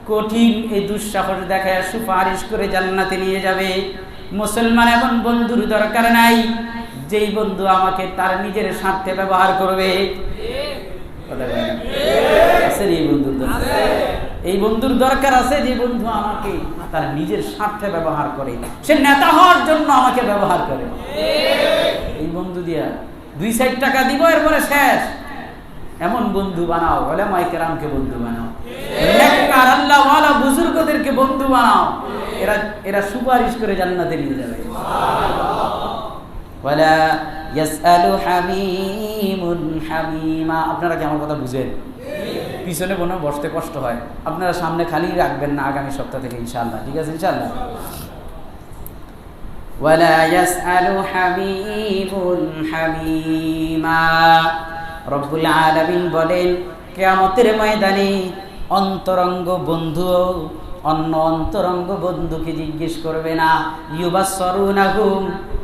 কঠিন এই দুঃসাহস দেখায় সুপারিশ করে জান্নাতে নিয়ে যাবে। মুসলমান, এমন বন্ধুর দরকার নাই যেই বন্ধু আমাকে তার নিজের স্বার্থে ব্যবহার করবে। এই বন্ধুর দরকার আছে যে বন্ধু আমাকে তার নিজের স্বার্থে ব্যবহার করে, সে নেতা হওয়ার জন্য আমাকে ব্যবহার করে। এই বন্ধু দিয়া 2 টাকা দিব এরপরে শেষ, এমন বন্ধু বানাও। উলামায়ে কেরামকে বন্ধু বানাও, নেককার আল্লাহওয়ালা বুজুর্গদেরকে বন্ধু বানাও, এরা সুপারিশ করে জান্নাতে নিয়ে যাবে। ওয়ালা ইয়াসআলু হামিমুন হামিমা। আপনারা কি আমার কথা বুঝেন? পিছনে মনে বসতে কষ্ট হয়, আপনারা সামনে খালি রাখবেন না আগামী সপ্তাহ থেকে ইনশাআল্লাহ, ঠিক আছে? ইনশাআল্লাহ। ওয়ালা ইয়াসআলু হামিমুন হামিমা। রব্বুল আলামিন বলেন কিয়ামতের ময়দানে অন্তরঙ্গ বন্ধু অন্য অন্তরঙ্গ বন্ধুকে জিজ্ঞেস করবে না। ইউবাসসরুনাহুম,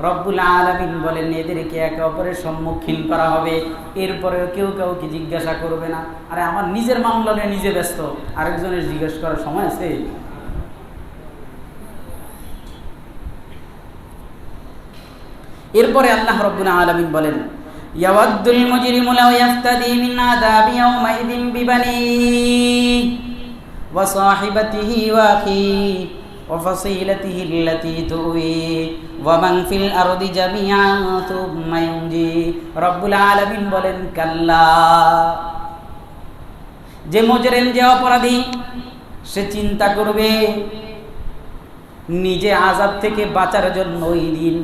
রব্বুল আলামিন বলেন এদেরকে একে অপরের সম্মুখীন করা হবে, এরপরেও কেউ কাউকে জিজ্ঞাসা করবে না। আরে আমার নিজের মামলা নিয়ে নিজে ব্যস্ত, আরেকজনের জিজ্ঞেস করার সময় আছে? এরপরে আল্লাহ রাব্বুল আলামিন বলেন ইয়াওয়াদ্দুল মুজরিমু লাউ ইয়াফতাদি মিন আযাবি ইয়াওমাইযিন বিবানিহি ওয়া সাহিবাতিহি ওয়া আখিহি ওয়া ফাসিলাতিহি আল্লাতী তুওয়ি ওয়া মান ফিল আরদি জামিআন সুম্মা ইউনজি। রব্বুল আলামিন বলেন কাল্লা, যে মুজরিম, যে অপরাধী, সে চিন্তা করবে নিজে আযাব থেকে বাঁচার জন্য ওই দিন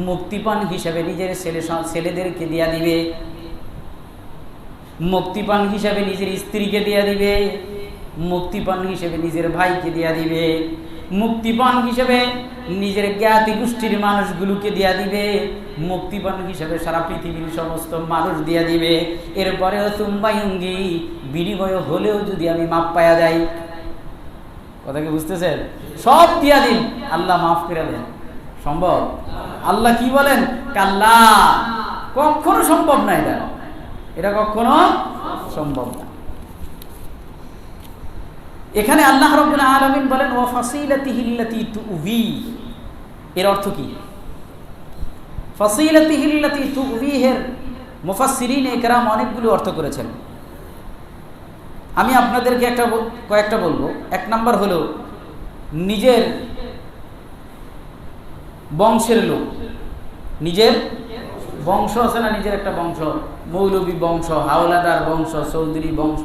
মুক্তিপণ হিসেবে নিজের ছেলেদেরকে দিয়া দিবে, মুক্তিপণ হিসেবে নিজের স্ত্রীকে দিয়া দিবে, মুক্তিপণ হিসেবে নিজের ভাইকে দিয়া দিবে, মুক্তিপণ হিসেবে নিজের জ্ঞাতি গোষ্ঠীর মানুষগুলোকে দিয়া দিবে, মুক্তিপণ হিসেবে সারা পৃথিবীর সমস্ত মানুষ দিয়া দিবে। এরপরেও তুম্বায়ুঙ্গি, বিনিময় হলেও যদি আমি মাপ পাওয়া যাই, কথা কি বুঝতেছেন? সব দিয়া দিন, আল্লাহ মাফ করে দেন। সম্ভব? আল্লাহ কি বলেন? কাল্লা, কখনো সম্ভব না। এটা কখনো সম্ভব না। এখানে আল্লাহ রাব্বুল আলামিন বলেন ওয়া ফাসিলাতিহি আল্লাতী তুউবি। এর অর্থ কি? ফাসিলাতিহি আল্লাতী তুউবিহির মুফাসসিরিন ইকরাম অনেকগুলো অর্থ করেছেন। আমি আপনাদেরকে কয়েকটা বলবো। এক নাম্বার হলো নিজের বংশের লোক, নিজের বংশ আছে না, নিজের একটা বংশ, মৌলবী বংশ, হাওলাদার বংশ, চৌধুরী বংশ,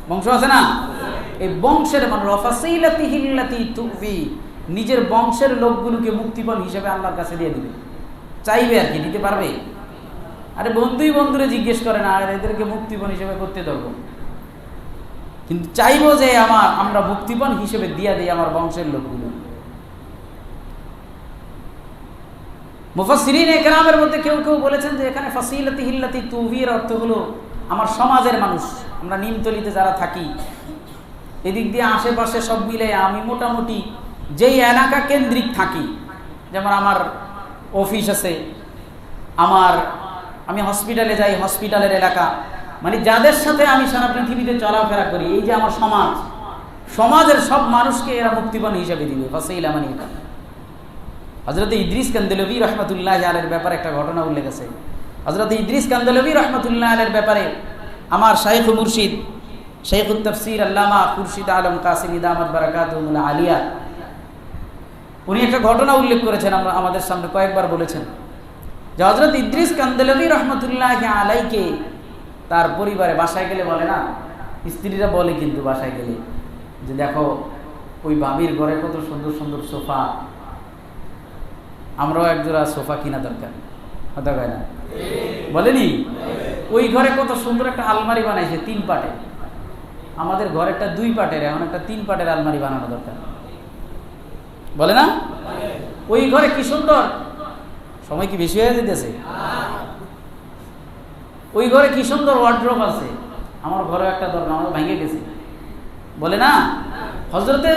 বংশ আছে না, এই বংশের ফাসিলাতিহি আল্লাতী তুউবি, নিজের বংশের লোকগুলোকে মুক্তিপণ হিসেবে আল্লাহর কাছে দিয়ে দিবে। চাইবে আর কি, দিতে পারবে? আরে বন্ধুই বন্ধুরে জিজ্ঞেস করে না, আর এদেরকে মুক্তিপণ হিসেবে করতে দেবো, কিন্তু চাইবো যে আমরা মুক্তিপণ হিসেবে দিয়া দিই আমার বংশের লোকগুলো। মুফাসসিরিন ইকরামের মধ্যে কেউ কেউ বলেছেন যে এখানে ফাসিলাতিহি আল্লাতী তুউবির অর্থ হলো আমার সমাজের মানুষ, আমরা নিমতলিতে যারা থাকি, এদিক দিয়ে আশেপাশে সব মিলে আমি মোটামুটি যেই এলাকা কেন্দ্রিক থাকি, যেমন আমার অফিস আছে, আমি হসপিটালে যাই, হসপিটালের এলাকা, মানে যাদের সাথে আমি সারা পৃথিবীতে চলাফেরা করি, এই যে আমার সমাজের সব মানুষকে এরা মুক্তিপণ হিসেবে দিবে। ফাসিলা মানে এটা। হযরত ইদ্রিস কান্দেলভী রহমাতুল্লাহ আলাইহির ব্যাপারে একটা ঘটনা উল্লেখ আছে। হযরত ইদ্রিস কান্দেলভী রহমাতুল্লাহ আলাইহির ব্যাপারে আমার শাইখ মুর্শিদ, শাইখুত তাফসীর আল্লামা খুরশিদ আলম কাসিমি দামাত বারাকাতুহুল আলিয়া, উনি একটা ঘটনা উল্লেখ করেছেন, আমাদের সামনে কয়েকবার বলেছেন যে হযরত ইদ্রিস কান্দেলভী রহমাতুল্লাহ আলাইহিকে তার পরিবারে বাসায় গেলে বলে না, স্ত্রীরা বলে কিন্তু বাসায় গেলে যে দেখো ওই ভাবির ঘরে কত সুন্দর সুন্দর সোফা, আমরাও একজোড়া সোফা কিনা দরকার, কথা কয় না? বলেনি? ওই ঘরে কত সুন্দর একটা আলমারি বানাইছে 3 পাটের। আমাদের ঘরেরটা 2 পাটের, এখন একটা 3 পাটের আলমারি বানানো দরকার, বলে না? ওই ঘরে কি সুন্দর, সময় কি বেশি হয়ে যেতেছে? ওই ঘরে কি সুন্দর ওয়ার্ড্রোব আছে, আমার ঘরে একটা দরকার, আমার ভেঙে গেছে, বলে না? হযরতে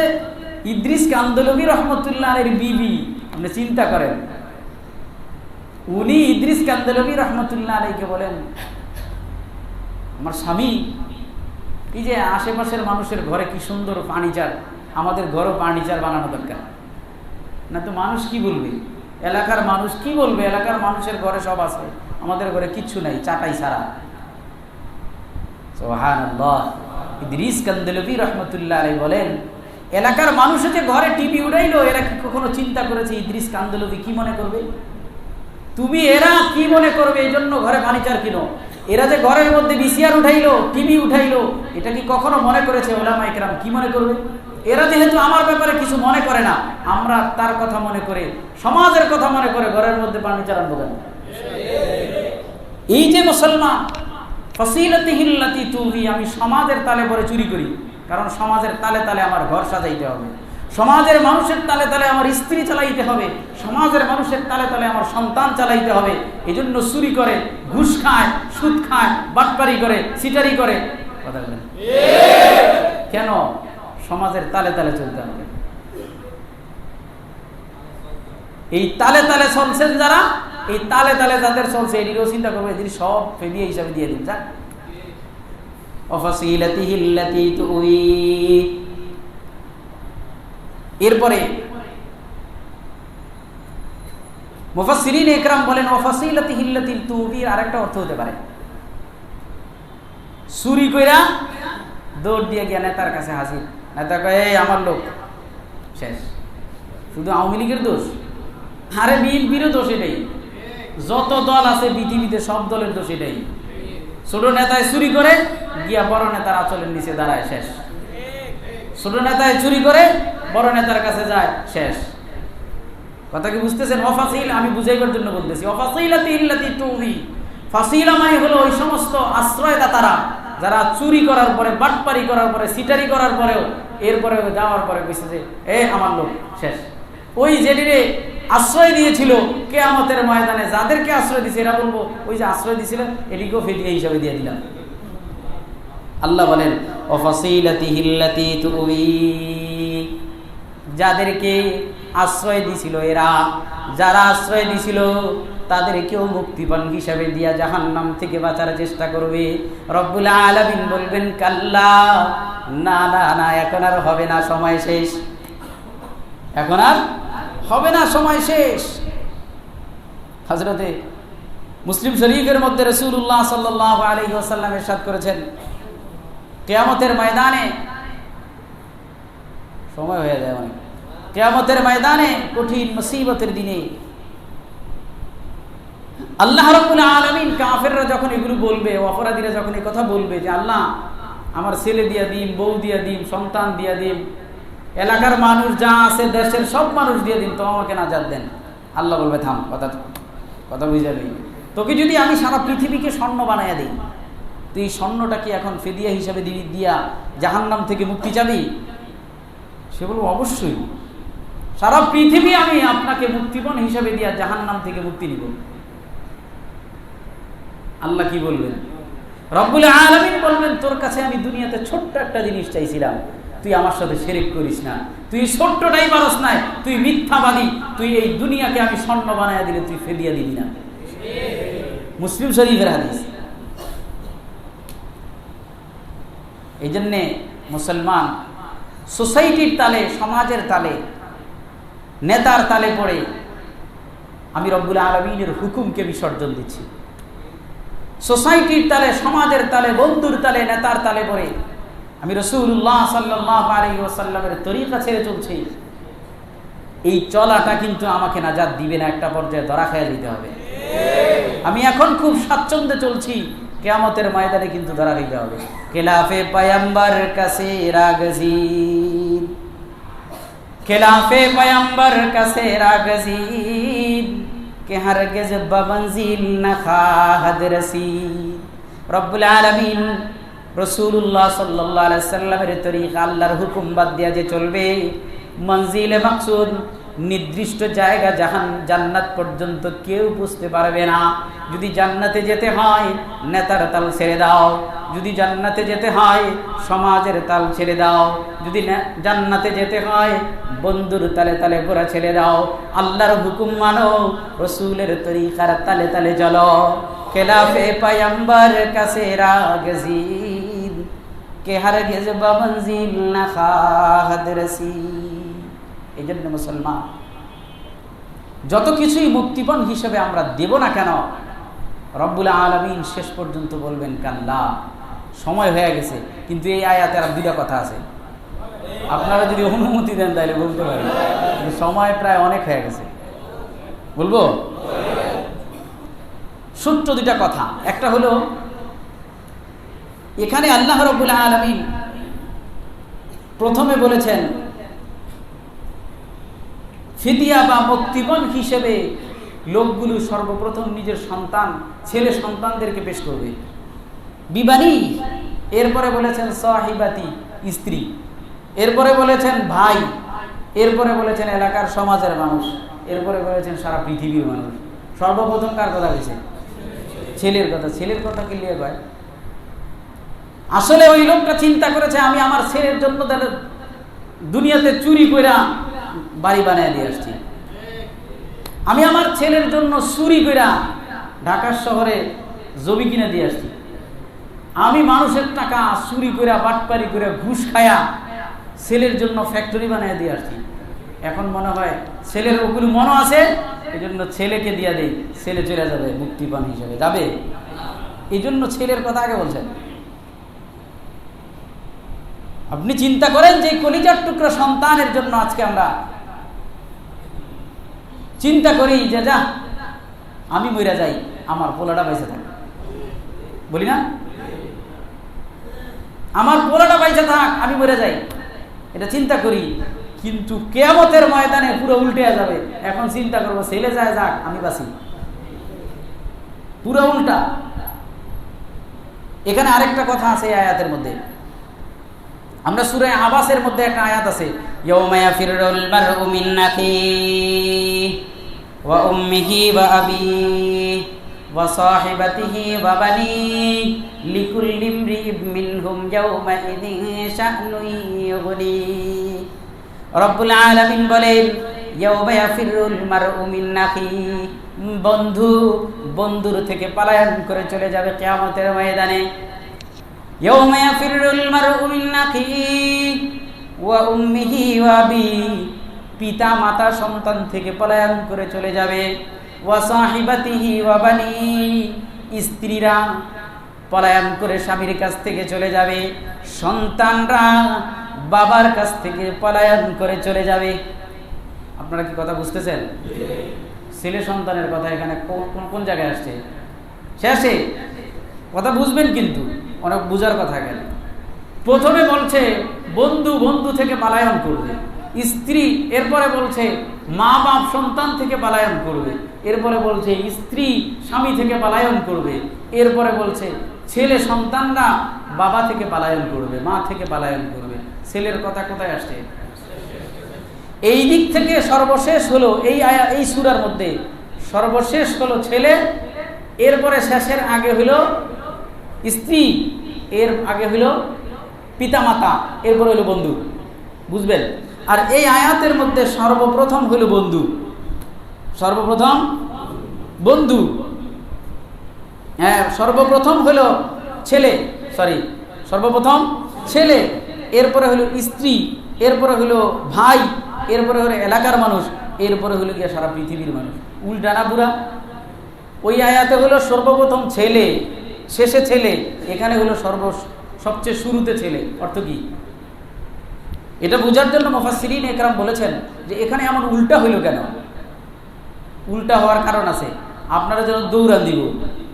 ইদ্রিস কান্দলবী রহমতুল্লাহ আলাইহির বিবি, আপনি চিন্তা করেন, উনি ইদ্রিস কান্দলবী রহমতুল্লাহ আলাইহিকে বলেন, আমার স্বামী, এই যে আশেপাশের মানুষের ঘরে কি সুন্দর ফার্নিচার, আমাদের ঘরও ফার্নিচার বানানো দরকার। না তো মানুষ কি বলবে, এলাকার মানুষ কি বলবে? এলাকার মানুষের ঘরে সব আছে, আমাদের ঘরে কিচ্ছু নাই, চাটাই ছাড়া। সুবহানাল্লাহ। ইদ্রিস কান্দলবী রাহমাতুল্লাহ আলাইহি বলেন, এলাকার মানুষ যে ঘরে টিভি উড়াইলো, এরা কি কখনো চিন্তা করেছে ইদ্রিস কান্দলবী কি মনে করবে? তুমি এরা কি মনে করবে এই জন্য ঘরে ফার্নিচার কিনো? এরা যে ঘরের মধ্যে ভিসিআর উঠাইলো, টিভি উঠাইলো, এটা কি কখনো মনে করেছে উলামায়ে কেরাম কি মনে করবে? এরা যেহেতু আমার ব্যাপারে কিছু মনে করে না, আমরা তার কথা মনে করে, সমাজের কথা মনে করে ঘরের মধ্যে ফার্নিচার আনবো কেন? এই যে মুসলমান, ফাসিলাতিহিল্লাতি তুবি, আমি সমাজের তালে পরে চুরি করি, কারণ সমাজের তালে তালে আমার ঘর সাজাইতে হবে, সমাজের মানুষের তালে তালে আমার স্ত্রী চালাইতে হবে, সমাজের মানুষের তালে তালে আমার সন্তান চালাইতে হবে। এই জন্য চুরি করে, ঘুষ খায়, সুদ খায়, বাটপারি করে, সিটারি করে। কথা বলেন কেন? সমাজের তালে তালে চলতে হবে। এই তালে তালে চলছেন যারা, এই তালে তালে যাদের চলছে, এদিকেও চিন্তা করবে, এদিকে সব ফেলিয়ে হিসাবে দিয়ে দিন। যাক, ওয়াফাসিলাতিহিল্লাতি তুই। এরপরে মুফাসসিরিন ইকরাম বলেন, ওয়াফাসিলাতিহিল্লাতি তুই আরেকটা অর্থ হতে পারে, চুরি কইরা দৌড় দিয়ে গিয়া নেতার কাছে হাজির, নেতা কয় এই আমার লোক, শেষ। শুধু আওয়ামী লীগের দোষ? আরে বিএনপিরও দোষ এটাই, যত দল আছে পৃথিবীতে সব দলের দোষ এটাই। ছোট নেতায় চুরি করে গিয়া বড় নেতার আঁচলের নিচে দাঁড়ায়, শেষ। ছোট নেতায় চুরি করে বড় নেতার কাছে যায়, শেষ। কথা কি বুঝতেছেন? ওয়াফাসিল, আমি বুঝাইবার জন্য বলতেছি, ওয়াফাসিলাতিহিল্লাতি তুবি। ফাসিলা মানে হলো ওই সমস্ত আশ্রয়দাতারা যারা চুরি করার পরে, বাটপারি করার পরে, সিটারি করার পরেও, এরপরে যাওয়ার পরে কইছে যে এ আমার লোক, শেষ। ওই যেদিনে আশ্রয় দিয়েছিল কিয়ামতের ময়দানে, যাদেরকে আশ্রয় দিয়েছে এরা বলবো ওই যে আশ্রয় দিয়েছিল এদিকেও ফিদিয়া হিসাবে দিয়ে দিলাম। আল্লাহ বলেন ওয়াফাসিলাতিহিল্লাতি তুবি, যাদেরকে আশ্রয় দিছিল এরা, যারা আশ্রয় দিছিল তাদেরকেও মুক্তিপণ হিসাবে দিয়া জাহান্নাম থেকে বাঁচার চেষ্টা করবে। রব্বুল আলামিন বলবেন কাল্লা, না না না, এখন আর হবে না, সময় শেষ, এখন আর হবে না, সময় শেষ। হযরতে মুসলিম শরীফের মধ্যে রাসূলুল্লাহ সাল্লাল্লাহু আলাইহি ওয়াসাল্লাম ইরশাদ করেছেন, কিয়ামতের ময়দানে, সময় হয়ে যায় অনেক, কিয়ামতের ময়দানে কঠিন মুসিবতের দিনে আল্লাহ রাব্বুল আলামিন, কাফেররা যখন এগুলো বলবে, অপরাধীরা যখন এই কথা বলবে যে আল্লাহ আমার ছেলে দিয়া দিন, বউ দিয়া দিন, সন্তান দিয়া দিন, এলাকার মানুষ যা আছে দেশের সব মানুষ দিয়ে দিন, তো আমাকে নাজাত দেন। আল্লাহ বলবে থাম, কথা বুঝাবি, তোকে যদি আমি সারা পৃথিবীকে স্বর্ণ বানাইয়া দিই, তুই স্বর্ণটা কি এখন ফিদিয়া হিসাবে দিয়া জাহান্নাম থেকে মুক্তি চাবি? সে বলবো অবশ্যই, সারা পৃথিবী আমি আপনাকে মুক্তিপণ হিসাবে দিয়া জাহান্নাম থেকে মুক্তি নিব। আল্লাহ কি বলবেন? রব্বুল আলামিন বলবেন তোর কাছে আমি দুনিয়াতে ছোট্ট একটা জিনিস চাইছিলাম, তুই আমার সাথে শিরক করিস না, তুই ছোট্টটাই পারস নাই, তুই মিথ্যাবাদী, তুই এই দুনিয়াকে আমি স্বর্ণ বানাইয়া দিলে তুই ফেলিয়া দিবি না। মুসলিম শরীফের হাদিস। এই জন্যে মুসলমান সোসাইটির তালে, সমাজের তালে, নেতার তালে পড়ে আমি রব্বুল আলামিনের হুকুমকে বিসর্জন দিচ্ছি। সোসাইটির তালে, সমাজের তালে, বন্ধুর তালে, নেতার তালে পড়ে আমি রাসূলুল্লাহ সাল্লাল্লাহু আলাইহি ওয়াসাল্লামের তরিকা ছেড়ে চলছি। এই চলাটা কিন্তু আমাকে নাজাত দিবে না, একটা পর্যায়ে ধরা খেয়ে দিতে হবে। আমি এখন খুব স্বাচ্ছন্দ্যে চলছি, কিয়ামতের ময়দানে কিন্তু ধরা দিতে হবে। খেলাফে পয়গম্বর কাছে রাগজির, খেলাফে পয়গম্বর কাছে রাগজির, कि हरगिज़ बमंजिल न खाहद रसीद। रब्बुल आलमीन रसूलुल्लाह सल्लल्लाहु अलैहि वसल्लामेर तरीका আল্লাহর হুকুম বাদ দিয়া যে চলবে, মঞ্জিলে মাকসুদ নির্দিষ্ট জায়গা জান্নাত পর্যন্ত কেউ বুঝতে পারবে না। যদি জান্নাতে যেতে হয় নেতার তাল ছেড়ে দাও, যদি জান্নাতে যেতে হয় সমাজের তাল ছেড়ে দাও, যদি জান্নাতে যেতে হয় বন্ধুর তালে তালে ঘোরা ছেড়ে দাও, আল্লাহর হুকুম মানো, রসুলের তরিকার তালে তালে চলো। খেলাফে পয়গম্বর কাছে রাগজিদ কে হরগিজ বমঞ্জিল না খাহাদ রসিদ। এই জন্য মুসলমান যত কিছুই মুক্তিপণ হিসেবে আমরা দেব না কেন, রব্বুল আলামিন শেষ পর্যন্ত বলবেন কাল্লা, সময় হয়ে গেছে। কিন্তু এই আয়াতে আর দুইটা কথা আছে, আপনারা যদি অনুমতি দেন তাহলে বলতে পারেন, সময় প্রায় অনেক হয়ে গেছে। বলবো ছোট্ট দুইটা কথা। একটা হলো এখানে আল্লাহ রাব্বুল আলামিন প্রথমে বলেছেন ফিদিয়া বা মুক্তিপণ হিসেবে লোকগুলো সর্বপ্রথম নিজের সন্তান, ছেলে সন্তানদেরকে পেশ করবে, বিবানি। এরপরে বলেছেন সাহিবাতি, স্ত্রী। এরপরে বলেছেন ভাই। এরপরে বলেছেন এলাকার সমাজের মানুষ। এরপরে বলেছেন সারা পৃথিবীর মানুষ। সর্বপ্রথম কার কথা বলেছে? ছেলের কথা। ছেলের কথা কি লিয়ে কয়? আসলে ওই লোকটা চিন্তা করেছে আমি আমার ছেলের জন্য তাহলে দুনিয়াতে চুরি কইরা বাড়ি বানিয়ে দিয়ে আসছি, আমি আমার ছেলের জন্য চুরি কইরা ঢাকার শহরে জমি কিনে দিয়ে আসছি, আমি মানুষের টাকা চুরি কইরা বাটপারি করে ঘুষ খায়া ছেলের জন্য ফ্যাক্টরি বানিয়ে দিয়ে আসছি। এখন মনে হয় ছেলের ওগুলো মনে আছে, এই জন্য ছেলেকে দিয়ে দেই, ছেলে চলে যাবে মুক্তিপণ হিসেবে যাবে। এই জন্য ছেলের কথা আগে বলছেন। আপনি চিন্তা করেন যে কলিজার টুকরা সন্তানের জন্য আজকে আমরা চিন্তা করি যে যা আমি মরে যাই, আমার পোলাটা বেঁচে থাক, বলি না? আমার পোলাটা বেঁচে থাক, আমি মরে যাই, এটা চিন্তা করি। কিন্তু কিয়ামতের ময়দানে পুরো উল্টে যাবে। এখন চিন্তা করবো ছেলে যায় যাক, আমি বাঁচি, পুরো উল্টা। এখানে আরেকটা কথা আছে এই আয়াতের মধ্যে। আমরা সূরা আবাসের মধ্যে একটা আয়াত আছে, ইয়াউমা ইয়াফিরুল মারউ মিন আখিহি ওয়া উম্মিহি ওয়া আবিহি ওয়া সাহিবাতিহি ওয়া বানিহি লিকুল্লি ইমরিইন মিনহুম ইয়াউমা ইযিন শা'নুন ইউগনিহি। রব্বুল আলামিন বলেন ইয়াউমা ইয়াফিরুল মারউ মিন আখিহি, বন্ধু বন্ধুর থেকে পলায়ন করে চলে যাবে কিয়ামতের ময়দানে। ইয়াউমা ইয়াফিরুল মারউ মিন আখিহি ওয়া উম্মিহি ওয়া আবিহি, পিতা মাতা সন্তান থেকে পলায়ন করে চলে যাবে। ওয়া সাহিবাতিহি ওয়া বানিহি, স্ত্রীরা পলায়ন করে স্বামীর কাছ থেকে চলে যাবে। সন্তানরা বাবার কাছ থেকে পলায়ন করে চলে যাবে। আপনারা কি কথা বুঝতেছেন? ছেলে সন্তানের কথা এখানে কোন জায়গায় আসছে? শেষে কথা বুঝবেন, কিন্তু অনেক বুঝার কথা এখানে। প্রথমে বলছে বন্ধু বন্ধু থেকে পলায়ন করবে, স্ত্রী। এরপরে বলছে মা বাপ সন্তান থেকে পলায়ন করবে। এরপরে বলছে স্ত্রী স্বামী থেকে পলায়ন করবে। এরপরে বলছে ছেলে সন্তানরা বাবা থেকে পলায়ন করবে, মা থেকে পলায়ন করবে। ছেলের কথা কোথায় আসছে? এই দিক থেকে সর্বশেষ হলো এই সূরার মধ্যে সর্বশেষ হলো ছেলে, এরপরে শেষের আগে হলো স্ত্রী, এর আগে হলো পিতামাতা, এরপরে হলো বন্ধু। বুঝবেন? আর এই আয়াতের মধ্যে সর্বপ্রথম হলো বন্ধু, সর্বপ্রথম বন্ধু। হ্যাঁ, সর্বপ্রথম হলো ছেলে, সর্বপ্রথম ছেলে, এরপরে হলো স্ত্রী, এরপরে হলো ভাই, এরপরে হলো এলাকার মানুষ, এরপরে হলো গিয়ে সারা পৃথিবীর মানুষ। উল্টা না পুরা? ওই আয়াতে হলো সর্বপ্রথম ছেলে, শেষে ছেলে, এখানে হলো সবচেয়ে শুরুতে ছেলে। অর্থ কি? এটা বোঝার জন্য মুফাসসিরিন একরাম বলেছেন যে এখানে এমন উল্টা হইল কেন? উল্টা হওয়ার কারণ আছে। আপনারা যখন দৌড়ান দিব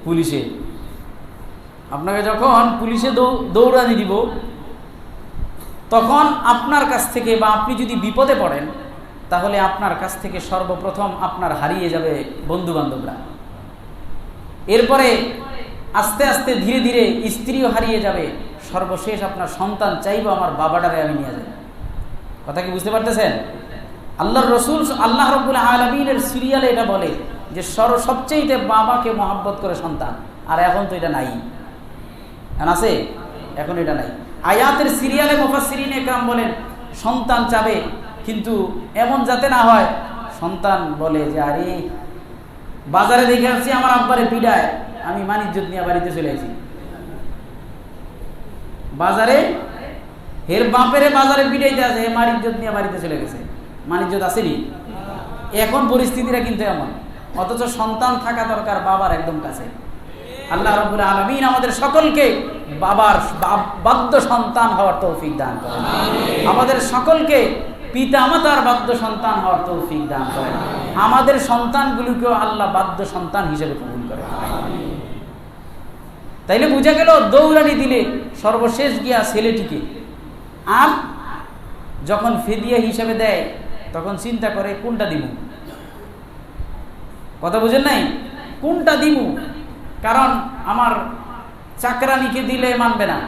পুলিশে, আপনাকে যখন পুলিশে দৌড়ানি দিব, তখন আপনার কাছ থেকে বা আপনি যদি বিপদে পড়েন, তাহলে আপনার কাছ থেকে সর্বপ্রথম আপনার হারিয়ে যাবে বন্ধু বান্ধবরা, এরপরে আস্তে আস্তে ধীরে ধীরে স্ত্রীও হারিয়ে যাবে, সর্বশেষ আপনার সন্তান চাইবো আমার বাবাটারে আমি নিয়ে যাই। কথা কি বুঝতে পারতেছেন? আল্লাহর রসুল আল্লাহ রাব্বুল আলামিনের সিরিয়ালে এটা বলে যে সবচেয়ে বাবাকে মহব্বত করে সন্তান, আর এখন তো এটা নাই, আছে এখন এটা নাই। আয়াতের সিরিয়ালে মুফাসসিরিন একরাম বলেন সন্তান চাবে, কিন্তু এমন যাতে না হয় সন্তান বলে যে আরে বাজারে দেখে আসছি আমার আব্বারে পিডায়, আমি মানিজ্জত নিয়ে বাড়িতে চলে আসি। বাজারে হের বাপেরে বাজারে পিডাইতে আছে, হে মানিজ্জত নিয়ে বাড়িতে চলে গেছে। মানিজ্জত আসেনি? এখন পরিস্থিতিটা কিন্তু এমন, অথচ সন্তান থাকা দরকার বাবার একদম কাছে। আল্লাহ রাব্বুল আলামিন আমাদের সকলকে বাবার বাধ্য সন্তান হওয়ার তৌফিক দান করেন, আমাদের সকলকে পিতা মাতার বাধ্য সন্তান হওয়ার তৌফিক দান করেন, আমাদের সন্তানগুলোকেও আল্লাহ বাধ্য সন্তান হিসেবে কবুল করেন। তাইলে বুঝা গেল দৌড়ানি দিলে সর্বশেষ গিয়া ছেলেটিকে, আর যখন ফিদিয়া হিসেবে দেয় তখন চিন্তা করে কোনটা দিব। কথা বুঝেন নাই? কোনটা দিব? কারণ আমার চাকরানিকে দিলে মানবে না,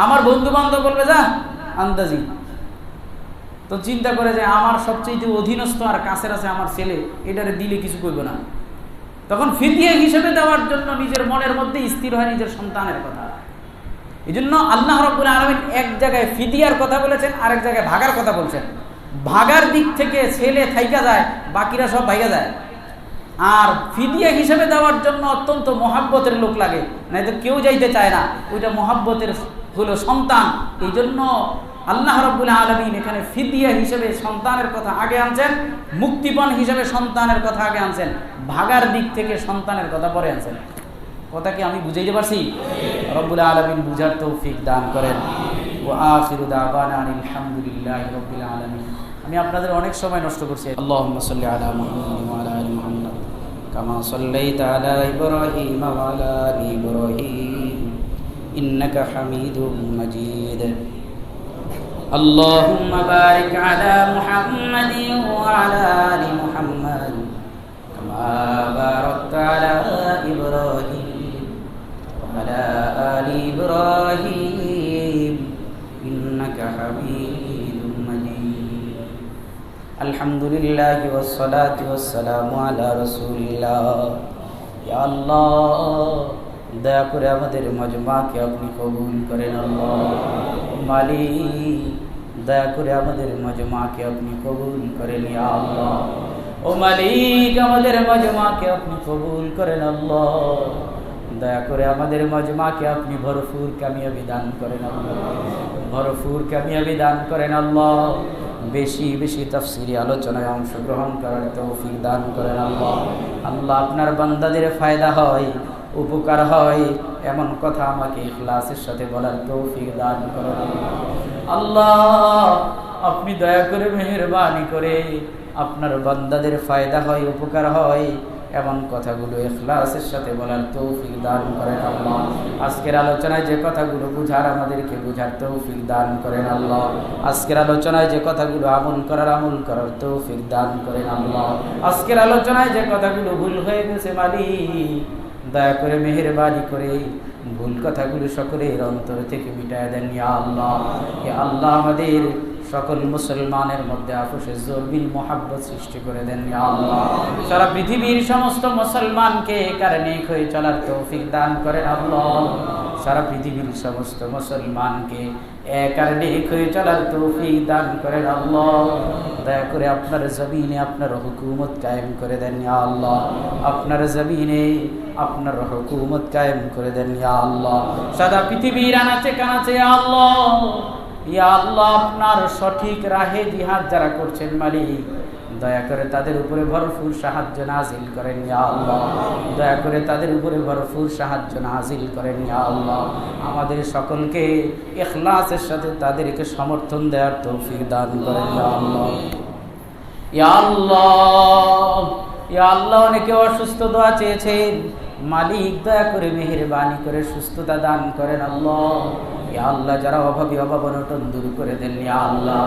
আমার বন্ধু বান্ধব বলবে যা আন্দাজি, তো চিন্তা করে যে আমার সবচেয়ে অধীনস্থ আর কাছের আছে আমার ছেলে, এটারে দিলে কিছু করবে না। তখন ফিদিয়া হিসেবে দেওয়ার জন্য নিজের মনের মধ্যে স্থির হয় নিজের সন্তানের কথা। এই জন্য আল্লাহ রাব্বুল আলামিন এক জায়গায় ফিদিয়ার কথা বলেছেন, আরেক জায়গায় ভাগার কথা বলছেন। ভাগার দিক থেকে ছেলে থাইকা যায়, বাকিরা সব ভাইগা যায়। আর ফিদিয়া হিসেবে দেওয়ার জন্য অত্যন্ত মহাব্বতের লোক লাগে, নাইতো কেউ যাইতে চায় না, ওইটা মহাব্বতের হলো সন্তান। এই জন্য আল্লাহ রাব্বুল আলামিন এখানে ফিদিয়া হিসেবে সন্তানের কথা আগে আনছেন, মুক্তিপণ হিসেবে সন্তানের কথা আগে আনছেন, ভাগার দিক থেকে সন্তানের কথা পরে আনছেন। কথা কি আমি বুঝাইতে পারছি? রব্বুল আলামিন বুঝার তৌফিক দান করেন। ওয়া আখিরু দাওয়ানা আলহামদুলিল্লাহি রাব্বিল আলামিন। আমি আপনাদের অনেক সময় নষ্ট করছি। আল্লাহুম্মা সাল্লি আলা মুহাম্মাদ ওয়া আলা আলি মুহাম্মাদ কামা সাল্লাইতা আলা ইব্রাহিম ওয়া আলা আলি ইব্রাহিম ইন্নাকা হামিদুম মাজিদ। আল্লাহুম্মা বারিক আলা মুহাম্মাদিন ওয়া আলা আলি মুহাম্মাদ কামা বারাকতা আলা ইব্রাহিম ওয়া আলা আলি ইব্রাহিম ইন্নাকা হামিদুম মাজিদ। আলহামদুলিল্লাহি ওয়াস সালাতু ওয়াস সালামু আলা রাসূলিল্লাহ। ইয়া আল্লাহ, দয়া করে আমাদের মজমাকে আপনি কবুল করেন। আল্লাহ মালিক, দয়া করে আমাদের মজমাকে আপনি কবুল করেন। ইয়া আল্লাহ, ও মালিক, আমাদের মজমাকে আপনি কবুল করেন। আল্লাহ, দয়া করে আমাদের মজমাকে আপনি ভরপুর কামিয়াবি দান করেন। আল্লাহ, ভরপুর কামিয়াবি দান করেন। আল্লাহ, বেশি বেশি তাফসীরি আলোচনায় অংশগ্রহণ করার তৌফিক দান করেন। আল্লাহ, আল্লাহ আপনার বান্দাদের ফায়দা হয়, উপকার হয় এমন কথা আমাকে ইখলাসের সাথে বলার তৌফিক দান করেন। আল্লাহ, আপনি দয়া করে মেহেরবানি করে আপনার বান্দাদের ফায়দা হয়, উপকার হয় এমন কথাগুলো ইখলাসের সাথে বলার তৌফিক দান করেন। আল্লাহ, আজকের আলোচনায় যে কথাগুলো বুঝার আমাদেরকে বুঝার তৌফিক দান করেন। আল্লাহ, আজকের আলোচনায় যে কথাগুলো আমল করার তৌফিক দান করেন। আল্লাহ, আজকের আলোচনায় যে কথাগুলো ভুল হয়ে গেছে মালিক, দয়া করে মেহেরবানি করে ভুল কথাগুলো সকলের অন্তর থেকে মিটায় দেন। ইয়া আল্লাহ, ইয়া আল্লাহ, আমাদের সকল মুসলমানের মধ্যে আফসোস জরবিল মোহাব্বত সৃষ্টি করে দেন। ইয়া আল্লাহ, সারা পৃথিবীর সমস্ত মুসলমানকে কারণে হয়ে চলার তৌফিক দান করেন। আল্লাহ, সারা পৃথিবীর সমস্ত মুসলমানকে কারণে হয়ে চলার তৌফিক দান করেন। আল্লাহ, দয়া করে আপনার জমিনে আপনার হুকুমত কায়েম করে দেন। ইয়া আল্লাহ, আপনার জমিনে আপনার হুকুমত কায়েম করে দেন। ইয়া আল্লাহ, সারা পৃথিবীর আনাচে কানাচে ইয়া আল্লাহ, ইয়া আল্লাহ, আপনার সঠিক রাহে জিহাদ যারা করছেন মালিক, দয়া করে তাদের উপরে ভরপুর সাহায্য নাজিল করেন। ইয়া আল্লাহ, দয়া করে তাদের উপরে ভরপুর সাহায্য নাজিল করেন। ইয়া আল্লাহ, আমাদের সকলকে ইখলাসের সাথে তাদেরকে সমর্থন দেওয়ার তৌফিক দান করেন। ইয়া আল্লাহ, ইয়া আল্লাহ, ইয়া আল্লাহ, অনেকে অসুস্থ দোয়া চেয়েছেন মালিক, দয়া করে মেহেরবানি করে সুস্থতা দান করেন। আল্লাহ, ইয়া আল্লাহ যারা অভাবী অভাবনটন দূর করে দেন ইয়া আল্লাহ।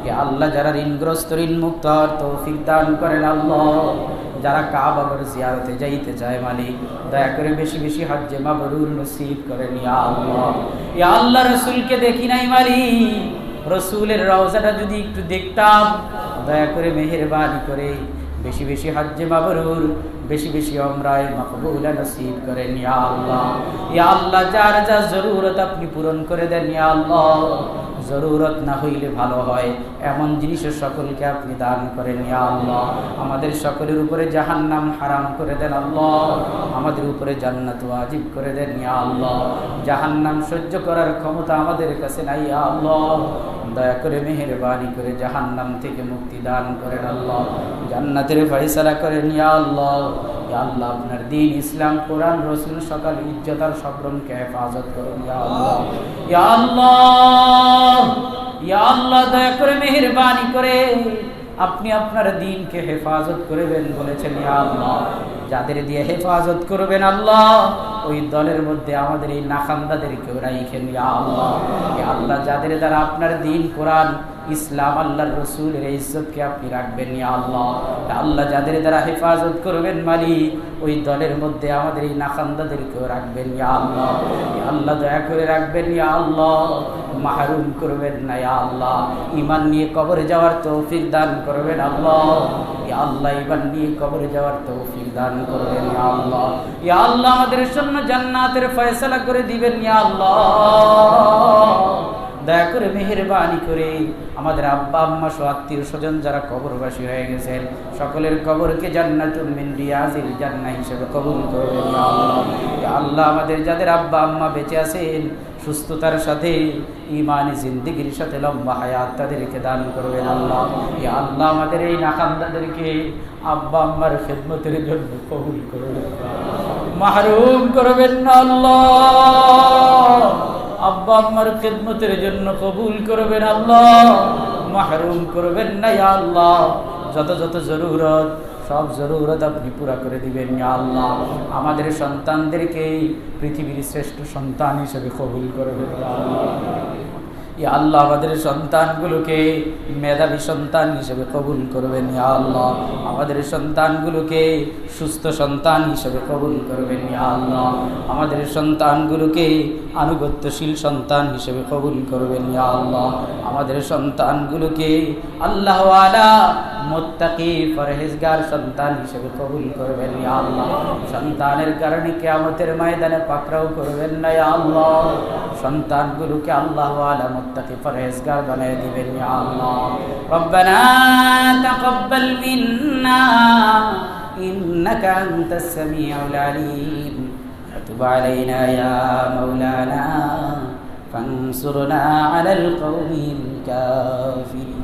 ইয়া আল্লাহ যারা ঋণগ্রস্ত ঋণ মুক্ত হওয়ার তৌফিক দান করেন আল্লাহ। যারা কাবার জিয়ারতে যাইতে চায় মালিক দয়া করে বেশি বেশি হজ্জে মাবরুর নসিব করেন ইয়া আল্লাহ। ইয়া আল্লাহ রাসূলকে দেখি নাই মালিক, রাসূলের রওজাটা যদি একটু দেখতাম, দয়া করে মেহেরবানি করে বেশি বেশি হজ্জে মাবরুর বেশি বেশি উমরায়ে মাকবুলা নসিব করেন ইয়া আল্লাহ। ইয়া আল্লাহ যার যা জরুরত আপনি পূরণ করে দেন ইয়া আল্লাহ। জরুরত না হইলে ভালো হয় এমন জিনিসের সকলকে আপনি দান করেন ইয়া আল্লাহ। আমাদের সকলের উপরে জাহান্নাম হারাম করে দেন আল্লাহ, আমাদের উপরে জান্নাত ওয়াজিব করে দেন ইয়া আল্লাহ। জাহান্নাম সহ্য করার ক্ষমতা আমাদের কাছে নাই ইয়া আল্লাহ। দয়া করে মেহেরবানি করে জাহান্নাম থেকে মুক্তি দান করেন আল্লাহ, জান্নাতের ফয়সালা করেন ইয়া আল্লাহ। ইয়া আল্লাহ আপনার দ্বীন ইসলাম কোরআন রাসূল সকল ইজ্জত আর সম্মানকে হেফাজত করুন ইয়া আল্লাহ। ইয়া আল্লাহ, ইয়া আল্লাহ দয়া করে মেহেরবানি করে আপনি আপনার দ্বীনকে হেফাজত করবেন বলেছেন ইয়া আল্লাহ। যাদের দিয়ে হেফাজত করবেন আল্লাহ ওই দলের মধ্যে আমাদের এই নাখান্দাদেরকেও রাখেন ইয়া আল্লাহ। ইয়া আল্লাহ যাদের দ্বারা আপনার দ্বীন কোরআন ইসলাম আল্লাহর রাসূলের ইজ্জতকে আপনি রাখবেন ইয়া আল্লাহ। আল্লাহ যাদের দ্বারা হেফাজত করবেন মালিক ওই দলের মধ্যে আমাদের এই নাখান্দাদেরকেও রাখবেন ইয়া আল্লাহ। ইয়া আল্লাহ দয়া করে রাখবেন ইয়া আল্লাহ, মাহরুম করবেন না ইয়া আল্লাহ। ঈমান নিয়ে কবরে যাওয়ার তৌফিক দান করবেন আল্লাহ। ইয়া আল্লাহ ঈমান নিয়ে কবরে যাওয়ার তৌফিক দান করবেন ইয়া আল্লাহ। ইয়া আল্লাহ আমাদের জন্য জান্নাতের ফয়সালা করে দিবেন ইয়া আল্লাহ। দয়া করে মেহেরবানি করে আমাদের আব্বা আম্মা সহ আত্মীয় স্বজন যারা কবরবাসী হয়ে গেছেন সকলের কবরকে জান্নাতুল মিন রিয়াজিল জান্নাহ হিসেবে কবুল করবেন ইয়া আল্লাহ। ইয়া আল্লাহ আমাদের যাদের আব্বা আম্মা বেঁচে আছেন সুস্থতার সাথে ঈমানি জিন্দেগির সাথে লম্বা হায়াত তাদেরকে দান করবেন আল্লাহ। ইয়া আল্লাহ আমাদের এই নাখান্দাদেরকে আব্বা আম্মার খেদমতের জন্য কবুল করবেন, মাহরুম করবেন না আল্লাহ। আব্বা আম্মার খেদমতের জন্য কবুল করবেন আল্লাহ, মাহরুম করবেন না ইয়া আল্লাহ। যত যত জরুরত সব জরুরত আপনি পুরা করে দিবেন ইয়া আল্লাহ। আমাদের সন্তানদেরকে পৃথিবীর শ্রেষ্ঠ সন্তান হিসেবে কবুল করবেন ইয়া আল্লাহ। ইয়া আল্লাহ আমাদের সন্তানগুলোকে মেধাবী সন্তান হিসেবে কবুল করবেন ইয়া আল্লাহ। আমাদের সন্তানগুলোকে সুস্থ সন্তান হিসেবে কবুল করবেন ইয়া আল্লাহ। আমাদের সন্তানগুলোকে আনুগত্যশীল সন্তান হিসেবে কবুল করবেন ইয়া আল্লাহ। আমাদের সন্তানগুলোকে আল্লাহ ওয়ালা মুত্তাকি পরহেজগার সন্তান হিসেবে কবুল করবেন ইয়া আল্লাহ। সন্তানের কারণে কিয়ামতের ময়দানে পাকড়াও করবেন না ইয়া আল্লাহ। সন্তানগুলোকে আল্লাহ ওয়ালা মুত্তাকি পরহেজগার বানিয়ে দিবেন ইয়া আল্লাহ। রব্বানা তাকাব্বাল মিন্না ইন্নাকা আনতাস সামিউল আলিম ওয়া তুব আলাইনা ইয়া মাওলানা ফানসুরনা আলাল কওমিল কাফিরিন।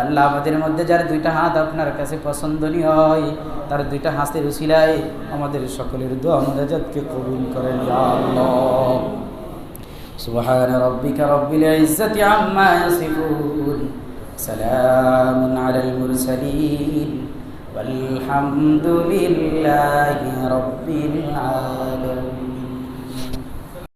আল্লাহ আমাদের মধ্যে যার দুইটা হাত আপনার কাছে পছন্দনীয় হয় তার দুইটা হাতের উসিলায় আমাদের সকলের দোয়া মুনাজাতকে কবুল করেন ইয়া আল্লাহ। সুবহান রাব্বিকা রাব্বিল ইজ্জাতি আম্মা ইয়াসিফুন, সালামুন আলাল মুরসালিন, ওয়াল হামদুলিল্লাহি রাব্বিল আলামিন।